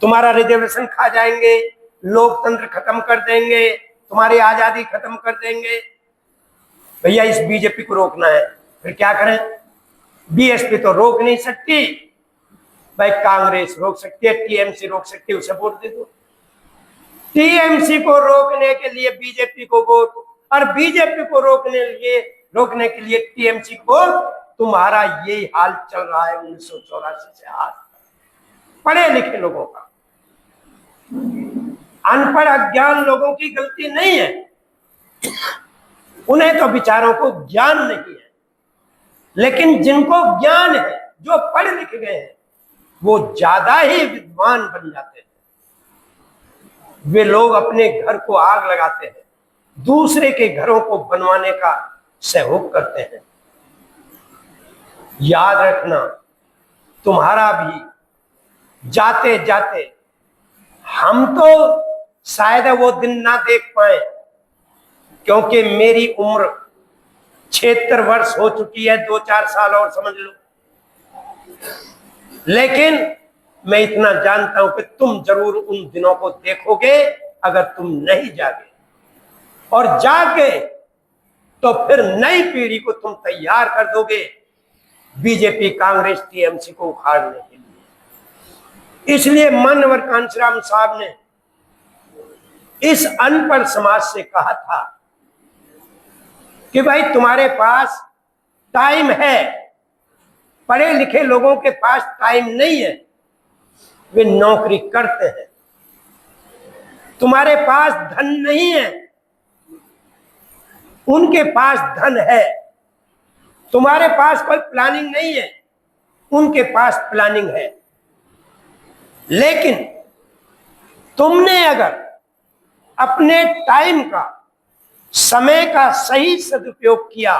तुम्हारा रिजर्वेशन खा जाएंगे, लोकतंत्र खत्म कर देंगे, तुम्हारी आजादी खत्म कर देंगे। भैया इस बीजेपी को रोकना है, फिर क्या करें? बीएसपी तो रोक नहीं सकती भाई, कांग्रेस रोक सकती है, टीएमसी रोक सकती है, उसे वोट दे दो। टीएमसी को रोकने के लिए बीजेपी को वोट, और बीजेपी को रोकने के लिए टीएमसी को वोट। तुम्हारा यही हाल चल रहा है 1984 से आज। पढ़े लिखे लोगों का, अनपढ़ अज्ञान लोगों की गलती नहीं है, उन्हें तो विचारों को ज्ञान नहीं है। लेकिन जिनको ज्ञान है, जो पढ़ लिख गए हैं, वो ज्यादा ही विद्वान बन जाते हैं। वे लोग अपने घर को आग लगाते हैं, दूसरे के घरों को बनवाने का सहयोग करते हैं। याद रखना, तुम्हारा भी जाते जाते, हम तो शायद वो दिन ना देख पाए, क्योंकि मेरी उम्र 76 वर्ष हो चुकी है, 2-4 साल और समझ लो। लेकिन मैं इतना जानता हूं कि तुम जरूर उन दिनों को देखोगे अगर तुम नहीं जागे, और जागे तो फिर नई पीढ़ी को तुम तैयार कर दोगे बीजेपी, कांग्रेस, टीएमसी को उखाड़ने के लिए। इसलिए मान्यवर कांचीराम साहब ने इस अनपढ़ समाज से कहा था कि भाई तुम्हारे पास टाइम है, पढ़े लिखे लोगों के पास टाइम नहीं है, वे नौकरी करते हैं। तुम्हारे पास धन नहीं है, उनके पास धन है। तुम्हारे पास कोई प्लानिंग नहीं है, उनके पास प्लानिंग है। लेकिन तुमने अगर अपने टाइम का, समय का सही सदुपयोग किया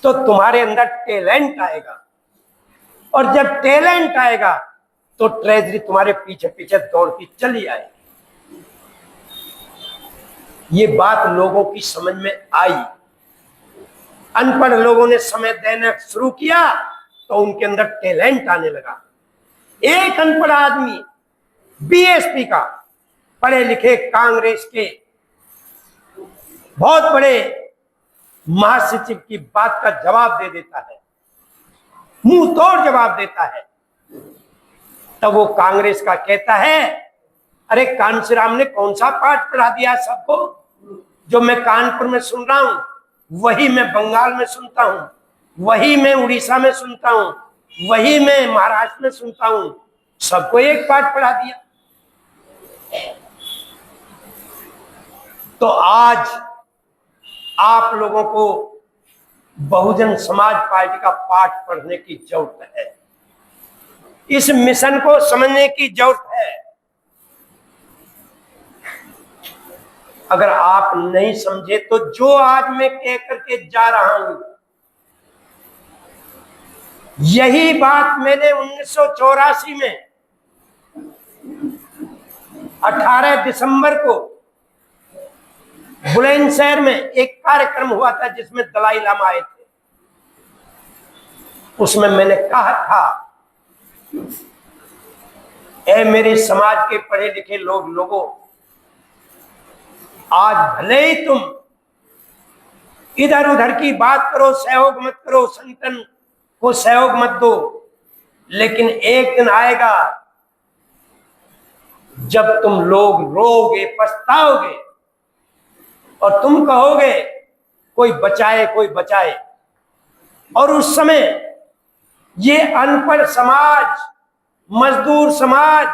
तो तुम्हारे अंदर टैलेंट आएगा, और जब टैलेंट आएगा तो ट्रेजरी तुम्हारे पीछे पीछे दौड़ती चली आएगी। ये बात लोगों की समझ में आई। अनपढ़ लोगों ने समय देना शुरू किया तो उनके अंदर टैलेंट आने लगा। एक अनपढ़ आदमी बीएसपी का, पढ़े लिखे कांग्रेस के बहुत बड़े महासचिव की बात का जवाब दे देता है, मुंह तोड़ जवाब देता है, तब वो कांग्रेस का कहता है, अरे कांशीराम ने कौन सा पाठ पढ़ा दिया सबको? जो मैं कानपुर में सुन रहा हूं वही मैं बंगाल में सुनता हूं, वही मैं उड़ीसा में सुनता हूं, वही मैं महाराष्ट्र में सुनता हूं, सबको एक पाठ पढ़ा दिया। तो आज आप लोगों को बहुजन समाज पार्टी का पाठ पढ़ने की जरूरत है, इस मिशन को समझने की जरूरत है। अगर आप नहीं समझे तो जो आज मैं कह करके जा रहा हूं, यही बात मैंने 1984 में 18 दिसंबर को बुलंदशहर में एक कार्यक्रम हुआ था जिसमें दलाई लामा आए थे। उसमें मैंने कहा था, ऐ मेरे समाज के पढ़े लिखे लोगों, आज भले ही तुम इधर उधर की बात करो, सहयोग मत करो, संगठन को सहयोग मत दो, लेकिन एक दिन आएगा जब तुम लोग रोगे, पछताओगे और तुम कहोगे कोई बचाए, कोई बचाए। और उस समय ये अनपढ़ समाज, मजदूर समाज,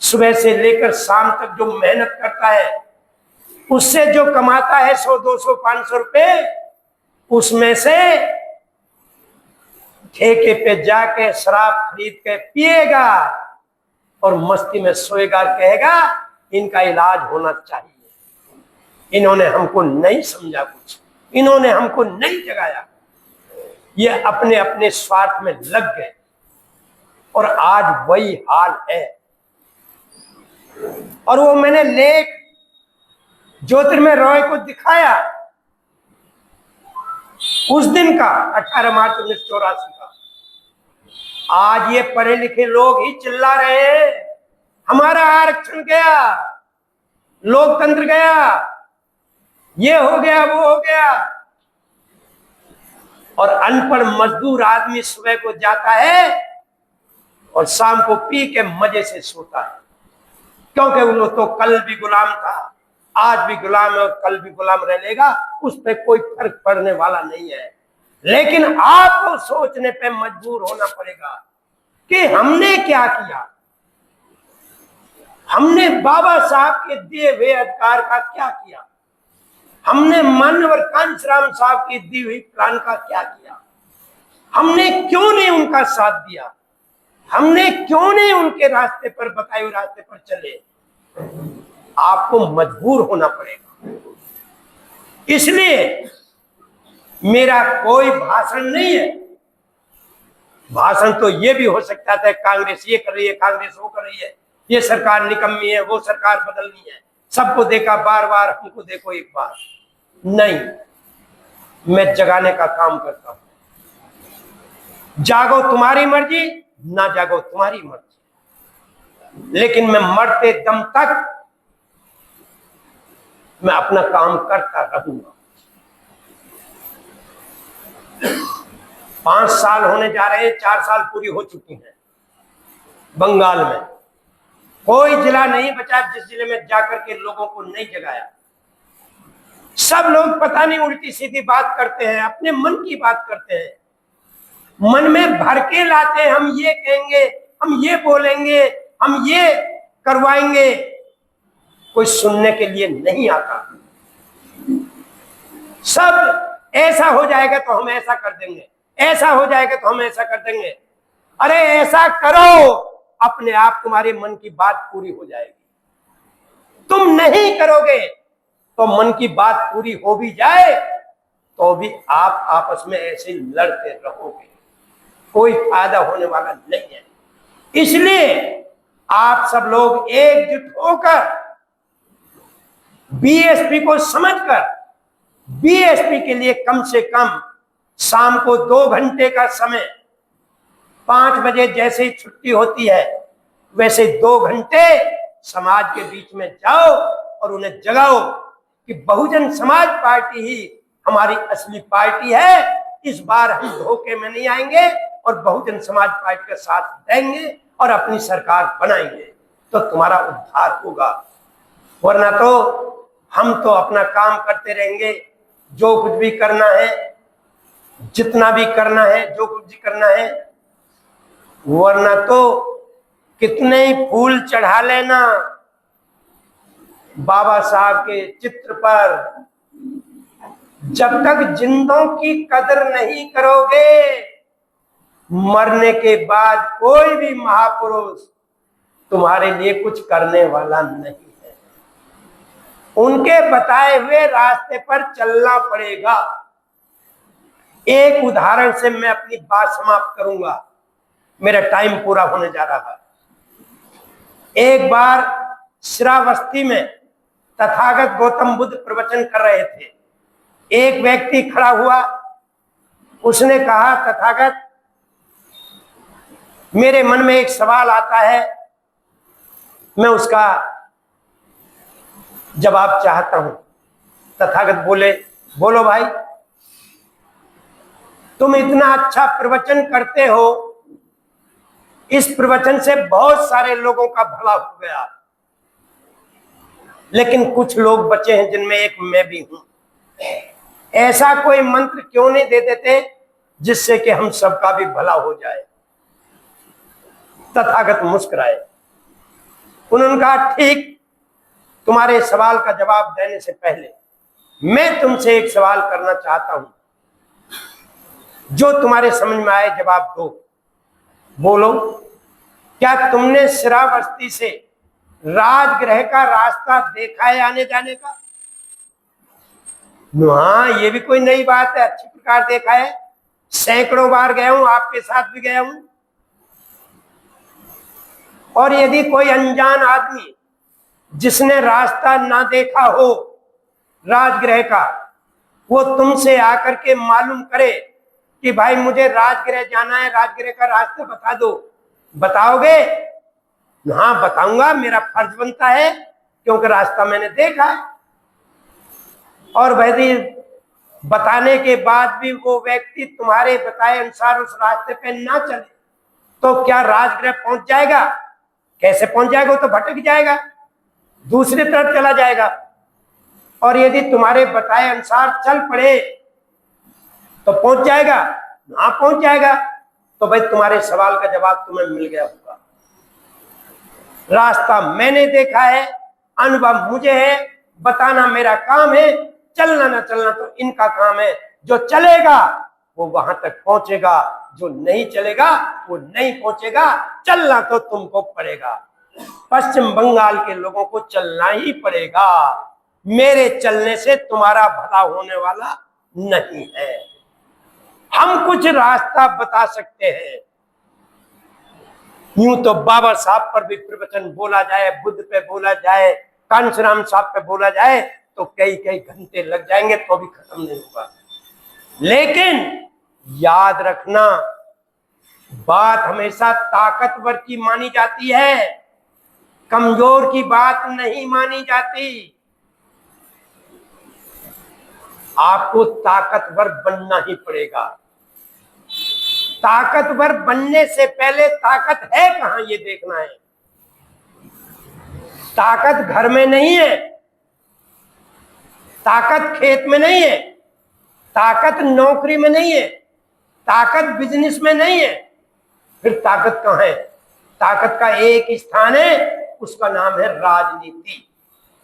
सुबह से लेकर शाम तक जो मेहनत करता है, उससे जो कमाता है 100, 200, 500 रुपए, उसमें से ठेके पे जाके शराब खरीद के पिएगा और मस्ती में सोएगा, कहेगा इनका इलाज होना चाहिए। इन्होंने हमको नहीं समझा, कुछ इन्होंने हमको नहीं जगाया, ये अपने अपने स्वार्थ में लग गए। और आज वही हाल है। और वो मैंने लेख ज्योतिर्मय रॉय को दिखाया उस दिन का, 18 मार्च 1984 का। आज ये पढ़े लिखे लोग ही चिल्ला रहे हैं, हमारा आरक्षण गया, लोकतंत्र गया, ये हो गया, वो हो गया। और अनपढ़ मजदूर आदमी सुबह को जाता है और शाम को पी के मजे से सोता है, क्योंकि वो तो कल भी गुलाम था, आज भी गुलाम है और कल भी गुलाम रहेगा, उस पर कोई फर्क पड़ने वाला नहीं है। लेकिन आपको सोचने पे मजबूर होना पड़ेगा कि हमने क्या किया, हमने बाबा साहब के दिए हुए अधिकार का क्या किया, हमने मानवर कांशीराम साहब की दी हुई प्लान का क्या किया, हमने क्यों नहीं उनका साथ दिया, हमने क्यों नहीं उनके रास्ते पर, बताए हुए रास्ते पर चले। आपको मजबूर होना पड़ेगा। इसलिए मेरा कोई भाषण नहीं है। भाषण तो ये भी हो सकता था, कांग्रेस ये कर रही है, कांग्रेस वो कर रही है, ये सरकार निकम्मी है, वो सरकार बदलनी है, सबको देखा बार बार, हमको देखो एक बार। नहीं, मैं जगाने का काम करता हूं। जागो तुम्हारी मर्जी, ना जागो तुम्हारी मर्जी, लेकिन मैं मरते दम तक मैं अपना काम करता रहूंगा। 5 साल होने जा रहे हैं, 4 साल पूरी हो चुकी हैं। बंगाल में कोई जिला नहीं बचा जिस जिले में जाकर के लोगों को नहीं जगाया। सब लोग पता नहीं उल्टी सीधी बात करते हैं, अपने मन की बात करते हैं, मन में भर के लाते हैं, हम ये कहेंगे, हम ये बोलेंगे, हम ये करवाएंगे। कोई सुनने के लिए नहीं आता। सब ऐसा हो जाएगा तो हम ऐसा कर देंगे, ऐसा हो जाएगा तो हम ऐसा कर देंगे। अरे ऐसा करो, अपने आप तुम्हारे मन की बात पूरी हो जाएगी। तुम नहीं करोगे तो मन की बात पूरी हो भी जाए तो भी आप आपस में ऐसे लड़ते रहोगे, कोई फायदा होने वाला नहीं है। इसलिए आप सब लोग एकजुट होकर बीएसपी को समझकर बीएसपी के लिए कम से कम शाम को 2 घंटे का समय, 5 बजे जैसे ही छुट्टी होती है वैसे 2 घंटे समाज के बीच में जाओ और उन्हें जगाओ कि बहुजन समाज पार्टी ही हमारी असली पार्टी है। इस बार हम धोखे में नहीं आएंगे और बहुजन समाज पार्टी का साथ देंगे और अपनी सरकार बनाएंगे, तो तुम्हारा उद्धार होगा। वरना तो हम तो अपना काम करते रहेंगे, जो कुछ भी करना है, जितना भी करना है, जो कुछ भी करना है, वरना तो कितने ही फूल चढ़ा लेना बाबा साहब के चित्र पर, जब तक जिंदों की कदर नहीं करोगे, मरने के बाद कोई भी महापुरुष तुम्हारे लिए कुछ करने वाला नहीं है। उनके बताए हुए रास्ते पर चलना पड़ेगा। एक उदाहरण से मैं अपनी बात समाप्त करूंगा, मेरा टाइम पूरा होने जा रहा है। एक बार श्रावस्ती में तथागत गौतम बुद्ध प्रवचन कर रहे थे। एक व्यक्ति खड़ा हुआ, उसने कहा, तथागत, मेरे मन में एक सवाल आता है, मैं उसका जवाब चाहता हूं। तथागत बोले, बोलो भाई। तुम इतना अच्छा प्रवचन करते हो, इस प्रवचन से बहुत सारे लोगों का भला हो गया, लेकिन कुछ लोग बचे हैं जिनमें एक मैं भी हूं। ऐसा कोई मंत्र क्यों नहीं दे देते जिससे कि हम सबका भी भला हो जाए? तथागत मुस्कुराए। उन्होंने कहा, ठीक, तुम्हारे सवाल का जवाब देने से पहले मैं तुमसे एक सवाल करना चाहता हूं, जो तुम्हारे समझ में आए जवाब दो। बोलो, क्या तुमने श्रावस्ती से राजगृह का रास्ता देखा है आने जाने का? हाँ, ये भी कोई नई बात है, अच्छी प्रकार देखा है, सैकड़ों बार गया हूं, आपके साथ भी गया हूं। और यदि कोई अनजान आदमी जिसने रास्ता ना देखा हो राजगृह का, वो तुमसे आकर के मालूम करे कि भाई मुझे राजगृह जाना है, राजगृह का रास्ता बता दो, बताओगे? हाँ, बताऊंगा, मेरा फर्ज बनता है, क्योंकि रास्ता मैंने देखा है। और यदि बताने के बाद भी वो व्यक्ति तुम्हारे बताए अनुसार उस रास्ते पे ना चले, तो क्या राजगृह पहुंच जाएगा? कैसे पहुंच जाएगा? वो तो भटक जाएगा, दूसरी तरफ चला जाएगा। और यदि तुम्हारे बताए अनुसार चल पड़े तो पहुंच जाएगा? हाँ, पहुंच जाएगा। तो भाई तुम्हारे सवाल का जवाब तुम्हें मिल गया होगा। रास्ता मैंने देखा है, अनुभव मुझे है, बताना मेरा काम है, चलना ना चलना तो इनका काम है। जो चलेगा वो वहां तक पहुंचेगा, जो नहीं चलेगा वो नहीं पहुंचेगा। चलना तो तुमको पड़ेगा। पश्चिम बंगाल के लोगों को चलना ही पड़ेगा। मेरे चलने से तुम्हारा भला होने वाला नहीं है। हम कुछ रास्ता बता सकते हैं। यूं तो बाबा साहब पर भी प्रवचन बोला जाए, बुद्ध पे बोला जाए, कांशीराम साहब पे बोला जाए तो कई कई घंटे लग जाएंगे, तो भी खत्म नहीं होगा। लेकिन याद रखना, बात हमेशा ताकतवर की मानी जाती है, कमजोर की बात नहीं मानी जाती। आपको ताकतवर बनना ही पड़ेगा। ताकतवर बनने से पहले ताकत है कहां, ये देखना है। ताकत घर में नहीं है, ताकत खेत में नहीं है, ताकत नौकरी में नहीं है, ताकत बिजनेस में नहीं है। फिर ताकत कहां है? ताकत का एक स्थान है, उसका नाम है राजनीति।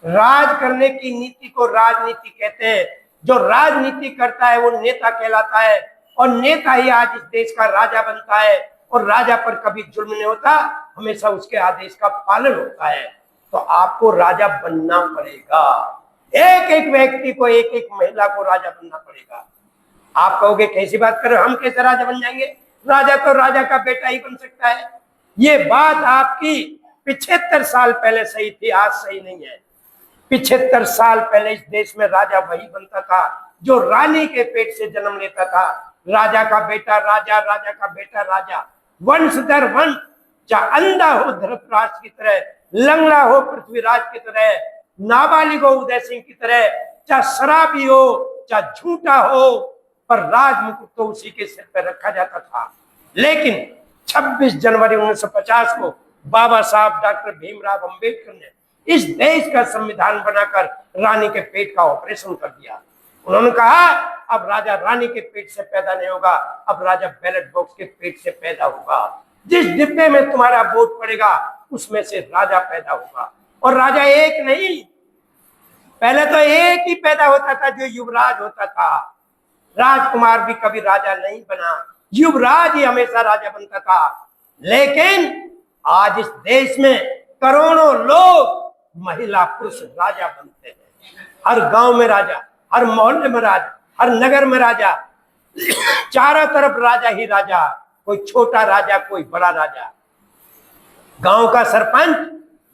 राज करने की नीति को राजनीति कहते हैं। जो राजनीति करता है वो नेता कहलाता है, और नेता ही आज इस देश का राजा बनता है। और राजा पर कभी जुल्म नहीं होता, हमेशा उसके आदेश का पालन होता है। तो आपको राजा बनना पड़ेगा। एक एक व्यक्ति को, एक एक महिला को राजा बनना पड़ेगा। आप कहोगे कैसी बात कर रहे हो, हम कैसे राजा बन जाएंगे, राजा तो राजा का बेटा ही बन सकता है। ये बात आपकी 75 साल पहले सही थी, आज सही नहीं है। 75 साल पहले इस देश में राजा वही बनता था जो रानी के पेट से जन्म लेता था। राजा का बेटा राजा, राजा का बेटा राजा, वंश दर वंश, चाहे अंधा हो धृतराष्ट्र की तरह, लंगड़ा हो पृथ्वीराज की तरह, नाबालिग हो उदय सिंह की तरह, चाहे शराबी हो चाहे झूठा हो, पर राज मुकुट तो उसी के सिर पर रखा जाता था। लेकिन 26 जनवरी 1950 को बाबा साहब डॉक्टर भीमराव अंबेडकर ने इस देश का संविधान बनाकर रानी के पेट का ऑपरेशन कर दिया। उन्होंने कहा अब राजा रानी के पेट से पैदा नहीं होगा, अब राजा बैलेट बॉक्स के पेट से पैदा होगा। जिस डिब्बे में तुम्हारा वोट पड़ेगा उसमें से राजा पैदा होगा। और राजा एक नहीं, पहले तो एक ही पैदा होता था जो युवराज होता था। राजकुमार भी कभी राजा नहीं बना, युवराज ही हमेशा राजा बनता था। लेकिन आज इस देश में करोड़ों लोग महिला पुरुष राजा बनते हैं। हर गांव में राजा, हर मोहल्ले में राजा, हर नगर में राजा, चारों तरफ राजा ही राजा, कोई छोटा राजा कोई बड़ा राजा, गांव का सरपंच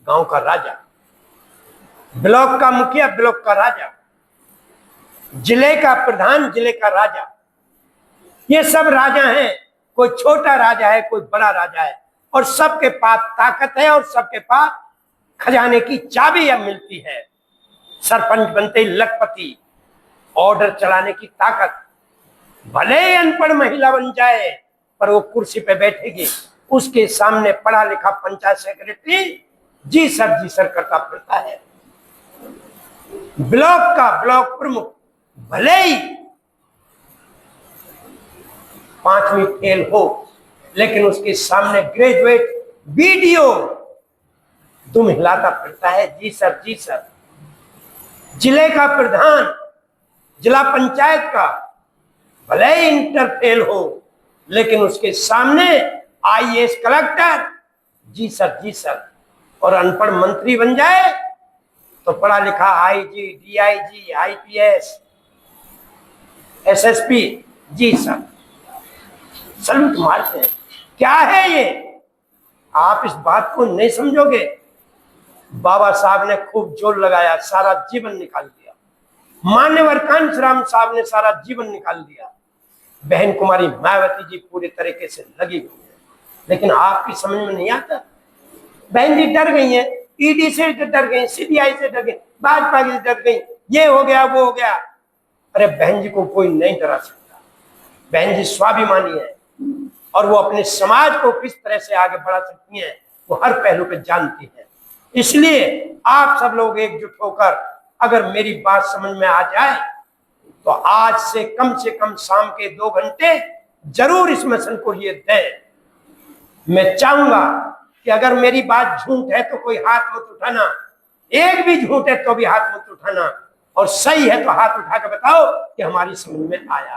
गांव का राजा, ब्लॉक का मुखिया ब्लॉक का राजा, जिले का प्रधान जिले का राजा। ये सब राजा हैं, कोई छोटा राजा है कोई बड़ा राजा है, और सबके पास ताकत है और सबके पास खजाने की चाबी अब मिलती है। सरपंच बनते ही लखपति, ऑर्डर चलाने की ताकत, भले ही अनपढ़ महिला बन जाए पर वो कुर्सी पे बैठेगी, उसके सामने पढ़ा लिखा पंचायत सेक्रेटरी जी सर करता फिरता है। ब्लॉक का ब्लॉक प्रमुख भले ही 5वीं फेल हो, लेकिन उसके सामने ग्रेजुएट बीडीओ तुम हिलाता फिरता है जी सर। जिले का प्रधान जिला पंचायत का भले ही इंटर फेल हो, लेकिन उसके सामने आईएएस कलेक्टर जी सर। और अनपढ़ मंत्री बन जाए तो पढ़ा लिखा आईजी डीआईजी आईपीएस एसएसपी जी सर, सलूट मारते हैं। क्या है ये, आप इस बात को नहीं समझोगे। बाबा साहब ने खूब जोर लगाया, सारा जीवन निकाल दिया। मान्यवर कांशीराम साहब ने सारा जीवन निकाल दिया। बहन कुमारी मायावती जी पूरे तरीके से लगी हुई है, लेकिन आपकी समझ में नहीं आता। बहन जी डर गई है, ईडी से डर गई, सीबीआई से डर गई, भाजपा से डर गई, ये हो गया वो हो गया। अरे बहन जी को कोई नहीं डरा सकता। बहन जी स्वाभिमानी है और वो अपने समाज को किस तरह से आगे बढ़ा सकती हैं वो हर पहलू पे जानती है। इसलिए आप सब लोग एकजुट होकर अगर मेरी बात समझ में आ जाए तो आज से कम शाम के 2 घंटे जरूर इस मिशन को ये दें। मैं चाहूंगा कि अगर मेरी बात झूठ है तो कोई हाथ मत उठाना, एक भी झूठ है तो भी हाथ मत उठाना, और सही है तो हाथ उठा के बताओ कि हमारी समझ में आया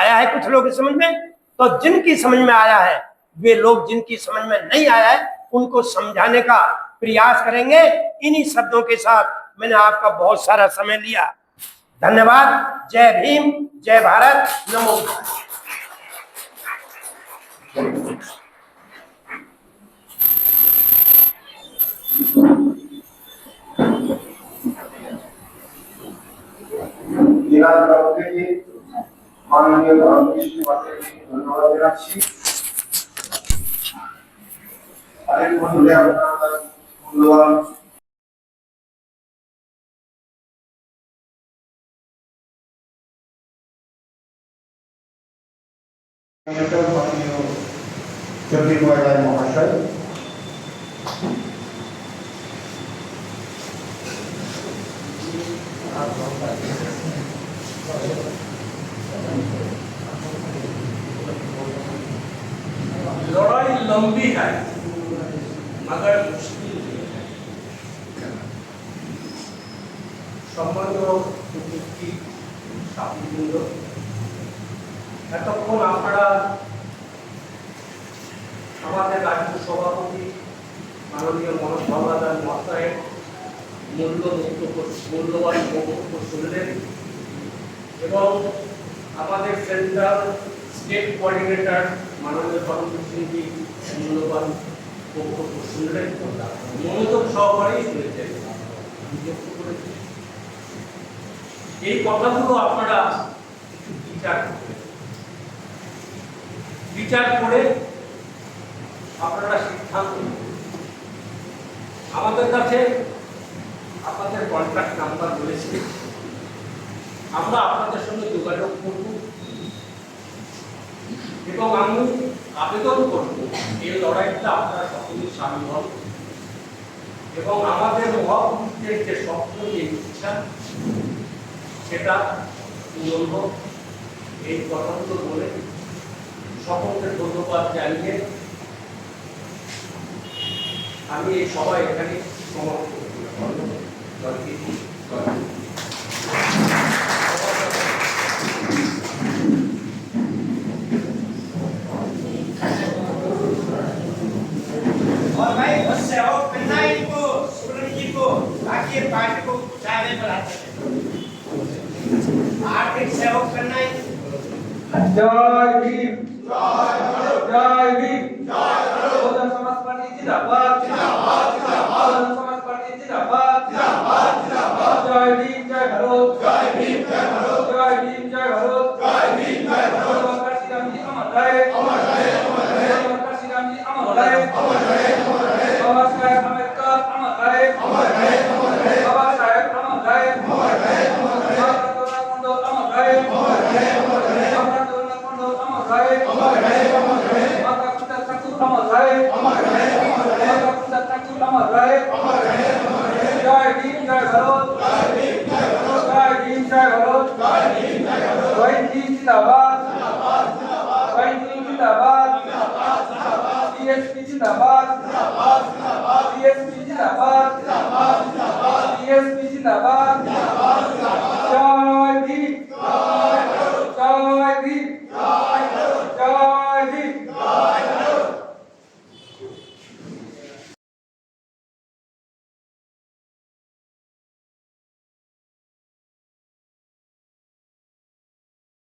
है कुछ लोग की समझ में। तो जिनकी समझ में आया है वे लोग, जिनकी समझ में नहीं आया है उनको समझाने का प्रयास करेंगे। इन्हीं शब्दों के साथ मैंने आपका बहुत सारा समय लिया। धन्यवाद। जय भीम, जय भारत, नमो बुद्धाय। माननीय धन्यवाद জানাচ্ছি। আরেক বন্ধুরা আপনারা মূল্যবান মহাশয় लड़ाई लंबी है मगर मुश्किल नहीं है। সম্মানীয় উপস্থিত সাথীবৃন্দ, এতক্ষণ আপনারা আমাদের রাজ্য সভাপতি মাননীয় মনোজ হাওলাদার মহাশয়ের মূল্যবান বক্তব্য শুনলেন। এবং আমাদের সেন্ট্রাল স্টেট কোঅর্ডিনেটর মাননীয় ধর্মপুর সিংজি মূল্যবান বক্তব্য শুনলেন, মনোযোগ সহকারেই শুনেছেন, বিরক্ত করেছেন। এই কথাগুলো আপনারা একটু বিচার করে আপনারা সিদ্ধান্ত নেবেন। আমাদের কাছে আপনাদের কন্ট্যাক্ট নাম্বার রয়েছে, আমরা আপনাদের সঙ্গে যোগাযোগ করব এবং আমি আবেদন করব এই লড়াইতে আপনারা সকলেই সামিল হন এবং আমাদের মহাপুরুষদের যে স্বপ্ন, যে ইচ্ছা, সেটা পূরণ হোক। এই কথাগুলো বলে সকলকে ধন্যবাদ জানিয়ে আমি এই সভা এখানে সমাপ্ত করলাম। और भाई उस सहयोग करना है इनको, सुब्रमण्य जी को, ताकि ये पार्टी को कुछ आगे बढ़ाते हैं। आर्थिक सहयोग करना है। जय भीम, जय भीम, बहुजन समाज पार्टी जिंदाबाद, जिंदाबाद, जिंदाबाद, बहुजन समाज पार्टी जिंदाबाद, जिंदाबाद, जिंदाबाद, जय भीम, जय भारत, जय भीम, जय भारत, जय भीम, जय भारत, जय भीम, जय भारत, डॉक्टर श्री राम जी अमर रहे, अमर रहे, अमर रहे, डॉक्टर श्री राम जी अमर रहे, अमर रहे, अमर रहे, बाबा साहेब अम्बेडकर अमर रहे, अमर रहे, अमर रहे, बाबा साहेब अमर रहे, अमर रहे, अमर रहे, जवाहरलाल नेहरू अमर रहे, अमर रहे, अमर रहे, जवाहरलाल नेहरू अमर रहे, अमर रहे, अमर रहे, माता पिता ठाकुर अमर रहे, अमर रहे, अमर रहे, माता पिता ठाकुर अमर रहे, अमर रहे, अमर रहे, जय भीम, जय भारत, जय भीम, जय भारत, जय भीम, जय भारत, जय भीम, जय भारत, जय भीम जिंदाबाद, जिंदाबाद, जिंदाबाद, जय भीम जिंदाबाद, जिंदाबाद, जिंदाबाद, बीएसपी जिंदाबाद, जिंदाबाद, जिंदाबाद, बीएसपी जिंदाबाद, जिंदाबाद, जिंदाबाद, बीएसपी जिंदाबाद,